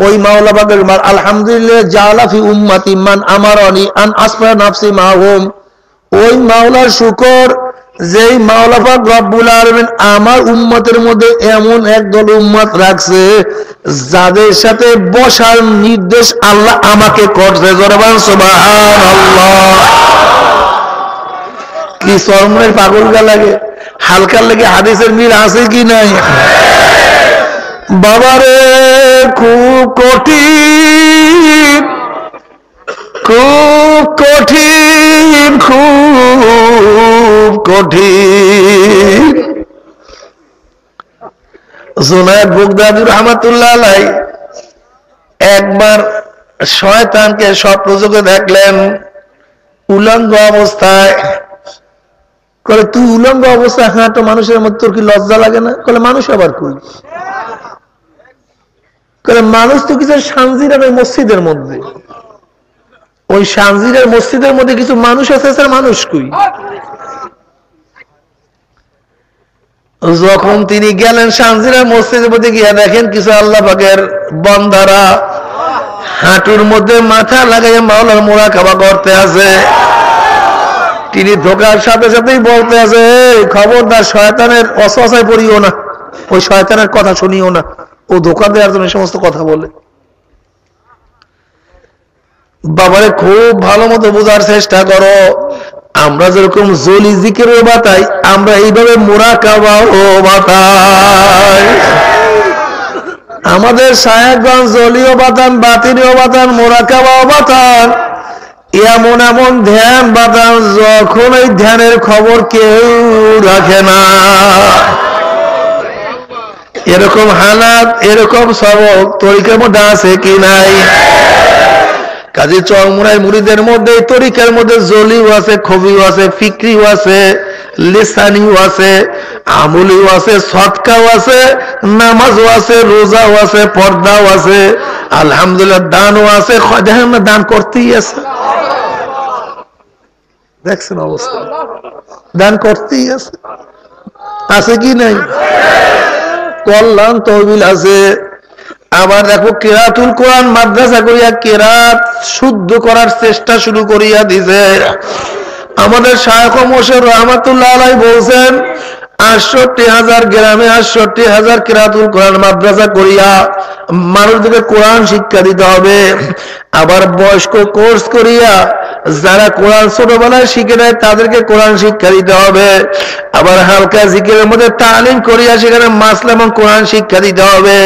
ওই মাওলা পাকের আলহামদুলিল্লাহ জাআলা ফি উম্মতি মান আমারানি আন আসফা নাফসি মাহুম, ওই মাওলার শুকর যেই মাওলা পাক রব্বুল আলামিন আমার উম্মতের মধ্যে এমন একদল উম্মত রাখছে যাদের সাথে বসার নির্দেশ আল্লাহ আমাকে করছে। জোরে বলেন সুবহানাল্লাহ। কি চরমনের পাগলগা লাগে, হালকার লাগে হাদিসের মিল আছে কি নাই? বাবারে খুব কঠিন, খুব কঠিন, খুব কঠিন। জুনায়েদ বাগদাদী রাহমাতুল্লাহ আলাইহি একবার শয়তানকে স্বপ্নযোগে দেখলেন উলঙ্গ অবস্থায়। বলে তুই উলঙ্গ অবস্থায় হাঁটো মানুষের মধ্যে, তোর কি লজ্জা লাগে না? বলে মানুষ আবার কই? বলে মানুষ তো কিছু সানজিরের ওই মসজিদের মধ্যে, ওই সানজিরের মসজিদের মধ্যে কিছু মানুষ আছে, স্যার মানুষ কই? যখন তিনি গেলেন সানজিরের মসজিদের মধ্যে গিয়ে দেখেন কিছু আল্লাহ পাকের বান্দারা হাঁটুর মধ্যে মাথা লাগাই মাওলার মুরাকাবা করতে আছে। তিনি ঢোকার সাথে সাথেই বলতে আছে, খবরদার শয়তানের অসহায় পড়িও না, ওই শয়তানের কথা শুনিও না, ও ধোঁকা দেওয়ার জন্য সমস্ত কথা বলে। বাবারে খুব ভালো মতো বোঝার চেষ্টা করো, আমরা যেরকম জলি জিকিরও বাতাই, আমরা এইভাবে মুরাকাবাও বাতাই। আমাদের সাহেবগঞ্জ জলিও বাতান, বাতিনিও বাতান, মুরাকাবাও বাতান, এমন এমন ধ্যান বাতান যখন এই ধ্যানের খবর কেউ রাখে না। এরকম হালাত, এরকম সবক তরিকার মধ্যে আছে কি নাই? কাজী চরমুনাই মুরিদের মধ্যে তরিকার মধ্যে জলিও আছে, খবিও আছে, ফিক্রিও আছে, লিসানিও আছে, আমলিও আছে, সদকাও আছে, নামাজও আছে, রোজাও আছে, পর্দাও আছে, আলহামদুলিল্লাহ দানও আছে। দেখেন না, দান করতেই আছে, দেখছেন অবস্থা, দান করতেই আছে, আছে কি নাই? কল্যাণ তহবিল আছে। আবার দেখো কেরাতুল কোরআন মাদ্রাসা করিয়া কেরাত শুদ্ধ করার চেষ্টা শুরু করিয়া দিছে। আমাদের শায়খ মোর্শেদ রহমাতুল্লাহ আলাইহি বলছেন ৬৮,০০০ গ্রামে ৬৮,০০০ কেরাতুল কোরআন মাদ্রাসা করিয়া মানুষদেরকে কোরআন শিক্ষা দিতে হবে। আবার বয়স্ক কোর্স করিয়া যারা কোরআন ছোটবেলায় শিখে নেয় তাদেরকে কোরআন শিক্ষা দিতে হবে। আবার হালকা জিকিরের মধ্যে তালিম করিয়া সেখানে মাসলা এবং কোরআন শিক্ষা দিতে হবে।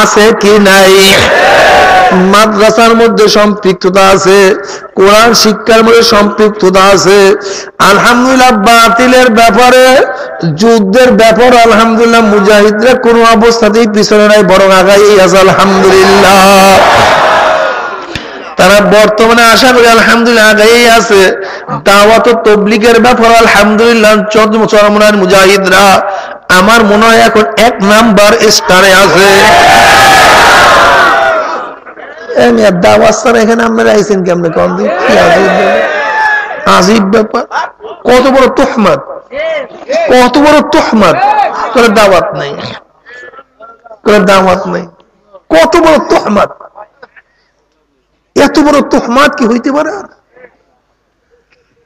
আছে কি নাই? মাদ্রাসার মধ্যে সম্পৃক্ততা আছে, কোরআন শিক্ষার মধ্যে সম্পৃক্ততা আছে। আলহামদুলিল্লাহ বাতিলের ব্যাপারে, যুদ্ধের ব্যাপারে আলহামদুলিল্লাহ মুজাহিদরা কোনো অবস্থাতেই পিছনে নাই, বরং আগাই আছে আলহামদুলিল্লাহ। তারা বর্তমানে আশা করি আলহামদুলিল্লাহ আগাই আছে। দাওয়াত ও তাবলীগের ব্যাপারে আলহামদুলিল্লাহ চরমনার মুজাহিদরা আমার মনে হয় এখন ১ নাম্বার স্টারে আছে। এখানে আপনারা আইছেন কেমনে? আজিব ব্যাপার, কত বড় তোহমত, কত বড় তোহমত। করে দাওয়াত নাই, করে দাওয়াত নাই, কত বড় তোহমত। এত বড় তোহমত কি হইতে পারে?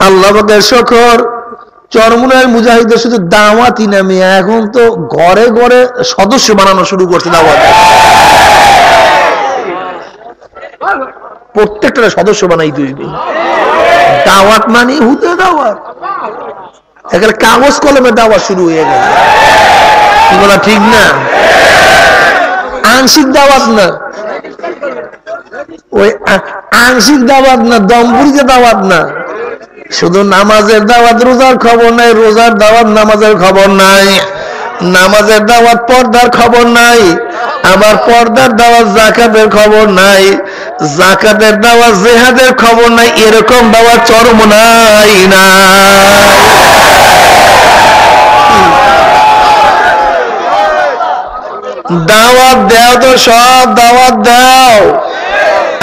আল্লাহ পাকের শুকর, চরমুনার মুজাহিদের শুধু দাওয়াতই নামে, এখন তো ঘরে ঘরে সদস্য বানানো শুরু করছে। দাওয়াত প্রত্যেকটা সদস্য বানাই দিবে। দাওয়াত মানে হুতে দাওয়াত, এখানে কাগজ কলমে দাওয়াত শুরু হয়ে গেছে। কি বলা ঠিক না? আংশিক দাওয়াত না, ওই আংশিক দাওয়াত না, দমপুরিতে দাওয়াত না। শুধু নামাজের দাওয়াত রোজার খবর নাই, রোজার দাওয়াত নামাজের খবর নাই, নামাজের দাওয়াত পর্দার খবর নাই, আবার পর্দার দাওয়াত যাকাতের খবর নাই, যাকাতের দাওয়াত জিহাদের খবর নাই। এরকম দাওয়াত চরমনাই না। দাওয়াত দাও তো, সব দাওয়াত দাও।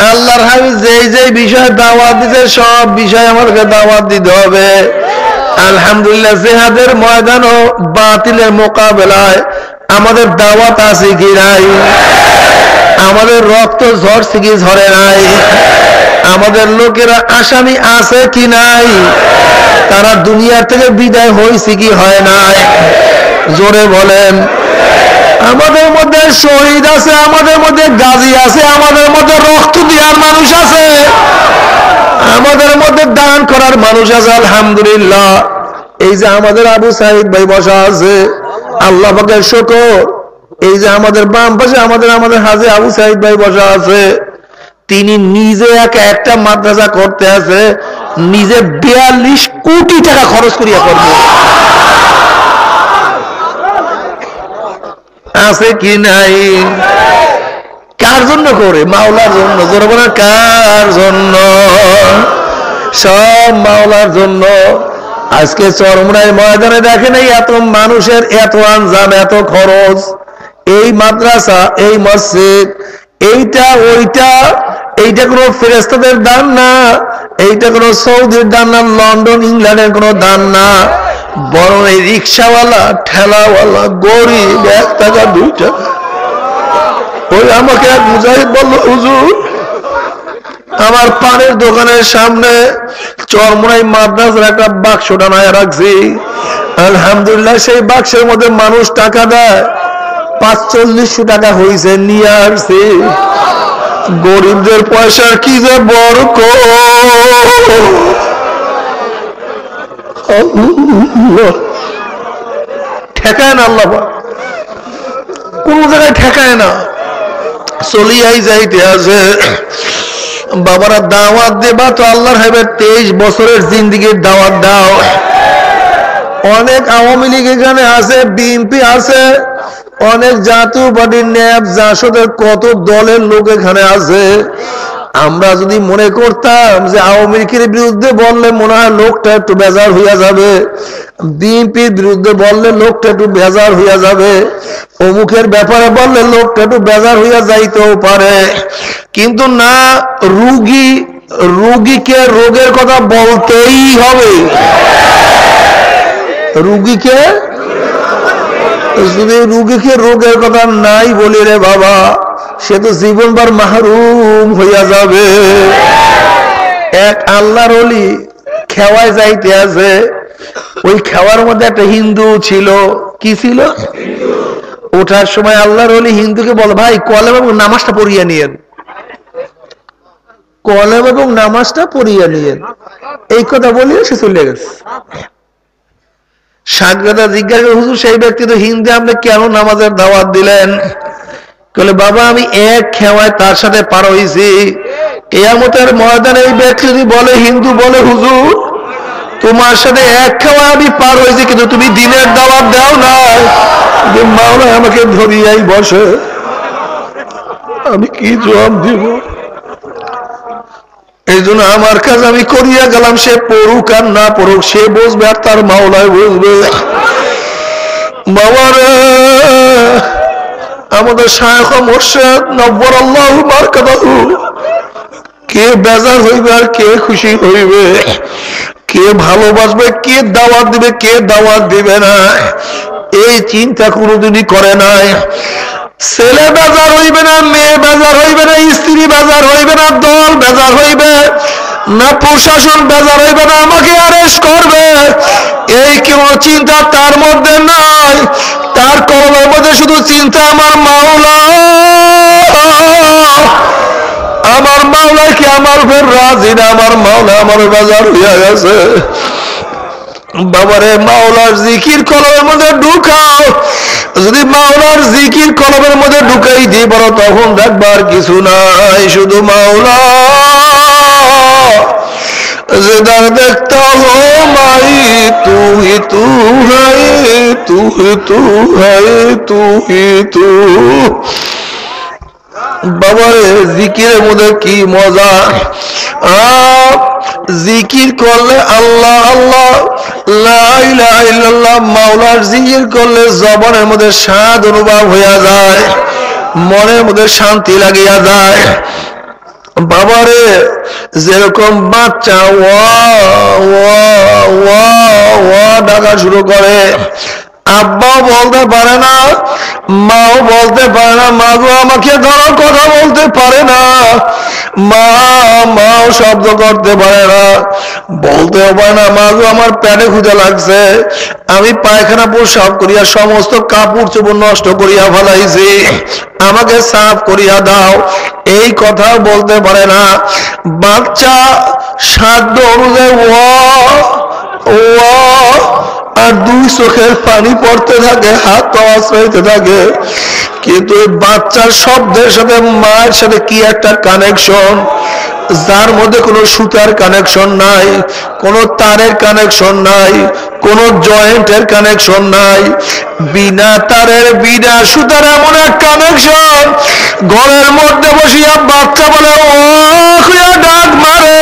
আল্লাহর হাবিব যেই যেই বিষয়ে দাওয়াত দিতে, সব বিষয়ে আমাদেরকে দাওয়াত দিতে হবে। আলহামদুলিল্লাহ জিহাদের ময়দান ও বাতিলের মোকাবেলায় আমাদের দাওয়াত আছে কি নাই? আমাদের রক্ত ঝরছে কি ঝরে নাই? আমাদের লোকেরা আসামি আছে কি নাই? তারা দুনিয়া থেকে বিদায় হয়েছে কি হয় নাই? জোরে বলেন। আমাদের মধ্যে শহীদ আছে, আমাদের মধ্যে গাজী আছে, আমাদের মধ্যে রক্ত দেওয়ার মানুষ আছে, আমাদের মধ্যে দান করার মানুষ আছে। আলহামদুলিল্লাহ। এই যে আমাদের আবু সাইদ ভাই বসা আছে, আল্লাহ পাকের শুকর। এই যে আমাদের বাম পাশে আমাদের হাজী আবু সাইদ ভাই বসা আছে, তিনি নিজে একটা মাদ্রাসা করতে আছে, নিজে ৪২ কোটি টাকা খরচ করিয়া করবে। আছে কি নাই? কার জন্য করে? মাওলার জন্য। জোরে বলেন কার জন্য? সব মাওলার জন্য। আজকে চরমরাই ময়দানে দেখেন এই এত মানুষের এত আঞ্জাম, এত খরচ, এই মাদ্রাসা, এই মসজিদ, এইটা ওইটা, এইটা কোনো ফেরেশতাদের দান না, এইটা কোনো সৌদির দান না, লন্ডন ইংল্যান্ডের কোনো দান না, বরং এই রিক্সাওয়ালা, ঠেলাওয়ালা, গরিব, 1 টাকা 2 টাকা। ওই আমাকে এক মুজাহিদ বলল, হুজুর আমার পানের দোকানের সামনে চরমরাই মাদ্রাসার একটা বাক্স টানায় রাখছি, আলহামদুলিল্লাহ সেই বাক্সের মধ্যে মানুষ টাকা দেয়, 4500 টাকা হয়েছে, নিয়ে আসছি। গরিবদের পয়সার কি যে বরকত, ঠেকায় না আল্লাহ, কোন জায়গায় ঠেকায় না, চলিয়াই যাইতে আছে। বাবারা দাওয়াত দেবা তো আল্লাহর হাবিব 23 বছরের জিন্দেগির দাওয়াত দাও। অনেক আওয়ামী লীগ এখানে আছে, বিএনপি আছে, অনেক জাতীয় পার্টি, ন্যাপ, জাসদের কত দলের লোক এখানে আছে। আমরা যদি মনে করতাম যে আওয়ামী লীগের বিরুদ্ধে বললে মনে হয় লোকটা একটু বেজার হইয়া যাবে, বিএনপির বিরুদ্ধে বললে লোকটা একটু বেজার হইয়া যাবে, অমুকের ব্যাপারে বললে লোকটা একটু বেজার হইয়া যাইতেও পারে, কিন্তু না, রুগীকে রোগের কথা বলতেই হবে। রুগীকে যদি রুগীকে রোগের কথা নাই বলি রে বাবা, সে তো জীবনভর মাহরুম হইয়া যাবে। এক আল্লাহর ওলি খেওয়ায় যাইতে আছে, ওই খেওয়ার মধ্যে একটা হিন্দু ছিল। কি ছিল? ওঠার সময় আল্লাহর ওলি হিন্দুকে বল, ভাই কলেমা এবং নামাজটা পড়িয়ে নিয়েন, কলেমা এবং নামাজটা পড়িয়ে নিয়েন। এই কথা বলিয়ে সে চলে গেছে। সাগরাদা জিজ্ঞাসা করে, হুজুর সেই ব্যক্তি তো হিন্দু, আপনি কেন নামাজের দাওয়াত দিলেন? বলে, বাবা আমি এক খেওয়ায় তার সাথে পার হয়েছি, কিয়ামতের ময়দানে এই ব্যক্তি যদি বলে, হিন্দু বলে, হুজুর তোমার সাথে এক খেওয়ায় আমি পার হয়েছি, কিন্তু তুমি দিনের দাওয়াত দাও না, মাওলা আমাকে ধরিয়াই বসে, আমি কি জবাব দিব? এই জন্য আমার কাজ আমি করিয়া গেলাম, সে পড়ুক আর না পড়ুক, সে বুঝবে আর তার মাওলায় বুঝবে। বাবারে, আমাদের শায়খ মুর্শিদ নব্বরাল্লাহু বারাকাতুহু, কে বেজার হইবে আর কে খুশি হইবে, কে ভালোবাসবে, কে দাওয়াত দিবে, কে দাওয়াত দিবে না, এই চিন্তা কোনোদিনই করে নাই। ছেলে বেজার হইবে না, মেয়ে বেজার হইবে না, স্ত্রী বেজার হইবে না, দল বেজার হইবে না, প্রশাসন বেজার হইবে না, আমাকে অ্যারেস্ট করবে, এই কোন চিন্তা তার মধ্যে নাই। তার কলমের মধ্যে শুধু চিন্তা আমার মাওলা, আমার মাওলা কি আমার উপর রাজি না, আমার মাওলা আমার বেজার হইয়া গেছে। বাবারে, মাওলার জিকির কলমের মধ্যে ঢুকাও, যদি মাওলার জিকির কলমের মধ্যে ঢুকাই দিয়ে বড়, তখন দেখবার কিছু নাই, শুধু মাওলা। जिधर देखता हो माई तू ही तू है, तू ही तू है, तू ही तू। বাবারে, জিকিরের মধ্যে কি মজা! জিকির করলে আল্লাহ আল্লাহ, লা ইলাহা ইল্লাল্লাহ, মাওলার জিকির করলে জবানের মধ্যে স্বাদ অনুভব হইয়া যায়, মনের মধ্যে শান্তি লাগিয়া যায়। বাবারে, যেরকম বাচ্চা ওয়া ওয়া ওয়া ওয়া ডাকা শুরু করে, আব্বাও বলতে পারে না, মাও বলতে পারে না, মা গো আমাকে ধরো, কথা বলতে পারে না, মাও শব্দ করতে পারে না, বলতেও পারে না, মা গো আমার পেটে ক্ষুধা লাগছে, আমি পায়খানা প্রসাব করিয়া সমস্ত কাপড় চোপড় নষ্ট করিয়া ফেলাইছি, আমাকে সাফ করিয়া দাও, এই কথা বলতে পারে না। বাচ্চা সাধ্য অনুযায়ী আর 2 চোখের পানি পড়তে থাকে, হাত আওয়াজ হইতে থাকে, কিন্তু এই বাচ্চার শব্দের সাথে মায়ের সাথে কি একটা কানেকশন, যার মধ্যে কোনো সুতার কানেকশন নাই, কোনো তারের কানেকশন নাই, কোনো জয়েন্টের কানেকশন নাই, বিনা তারের বিনা সুতার এমন এক কানেকশন, ঘরের মধ্যে বসিয়া বাচ্চা বলে ও খুঁয়া ডাক মারে,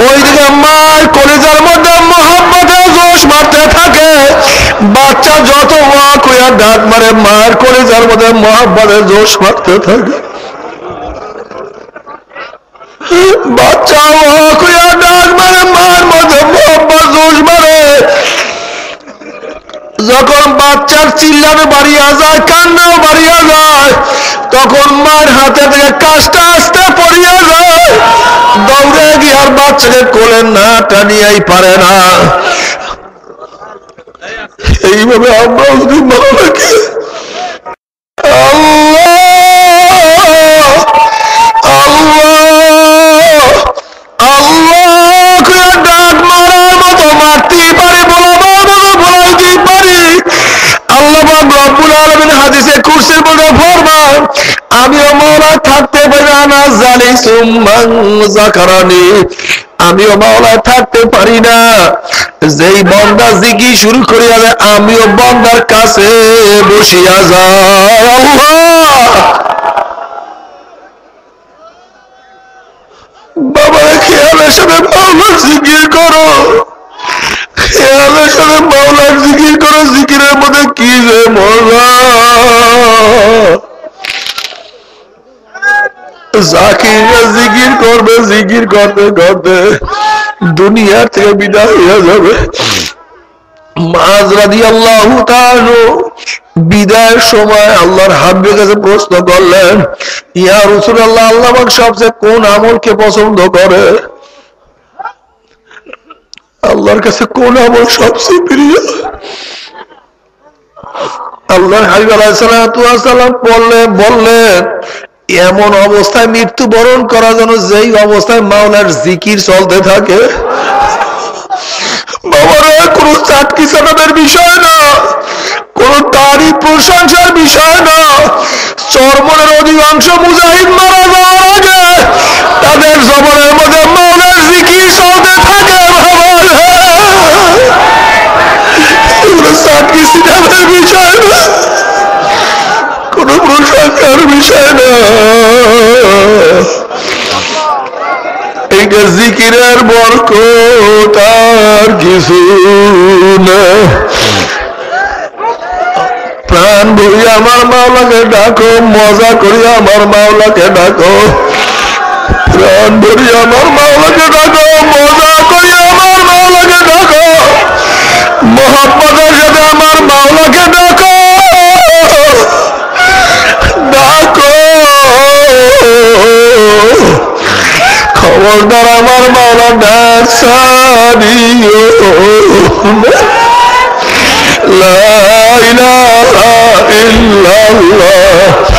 ওইদিকে মার কলিজার মধ্যে মহব্বতের জোশ মারতে থাকে। বাচ্চা যত ও খুঁয়া ডাক মারে, মার কলিজার মধ্যে মহব্বতের জোশ মারতে থাকে। বাচ্চা ও খুঁয়া ডাক মারে, মার মধ্যে মহব্বত জোশ মারে। যখন বাচ্চার চিল্লানো বাড়িয়া যায়, কান্নাও বাড়িয়া যায়, তখন মার হাতে থেকে কাজটা আসতে পড়িয়া যায়। দৌড়ে গিয়ে আর বাচ্চাকে কোলে না টানিয়াই পারে না। এইভাবে আমরা যদি মাওলাকে ডাক মারার মতো মারতেই পারি, বলাবার মতো বলাইতেই পারি। আল্লাহ রব্বুল আলামিন হাদিসে কুরসির মধ্যে ফরমান, আমিও মাওলা থাকতে পারি না জানি সুম্মান যাকারানি, আমিও মাওলা থাকতে পারি না, যেই বান্দা জিকির শুরু করিয়া যায় আমিও বান্দার কাছে বসিয়া যাই। আল্লাহ বাবা খেয়ালের সাথে মাওলার জিকির করো, খেয়ালের সাথে মাওলার জিকির করো। জিকিরের মধ্যে কি যে মজা! জাকিরা জিকির করবে, জিকির করতে করতে দুনিয়ার থেকে বিদায় হয়ে যাবে। মাআজ রাদিয়াল্লাহু তাআলা বিদায়ের সময় আল্লাহর হাবিবের কাছে প্রশ্ন করলেন, ইয়া রাসূলুল্লাহ, আল্লাহ পাক সবচেয়ে কোন আমলকে পছন্দ করে? আল্লাহর কাছে কোন আমল সবচেয়ে প্রিয়? আল্লাহর হাবিব আলাইহিস সালাতু ওয়াস সালাম বললেন, এমন অবস্থায় মৃত্যুবরণ করা যেন যেই অবস্থায় মাওলার জিকির চলতে থাকে। বাবারা, কোন চাটকি চাটাদের বিষয় না, কোন তারিফ প্রশংসার বিষয় না। চরমনের অধিকাংশ মুজাহিদ মারা যাওয়ার আগে তাদের জবানের মধ্যে মাওলার জিকির চলতে থাকে। এগুলো চাটকি চাটাদের বিষয় না, কোন প্রশংসার বিষয় না। এইটা জিকিরের বরকত আর কিছু না। প্রাণ ভরি আমার মাওলাকে ডাকো, মজা করি আমার মাওলাকে ডাকো। প্রাণ ভরি আমার মাওলাকে ডাকো, মজা করি আমার মাওলাকে ডাকো। মোহাম্মদের সাথে আমার মাওলাকে ডাকো, ডাকো। খবরদার আমার মাওলা ডাক ছাড়িও না। লা ইলাহা ইল্লাল্লাহ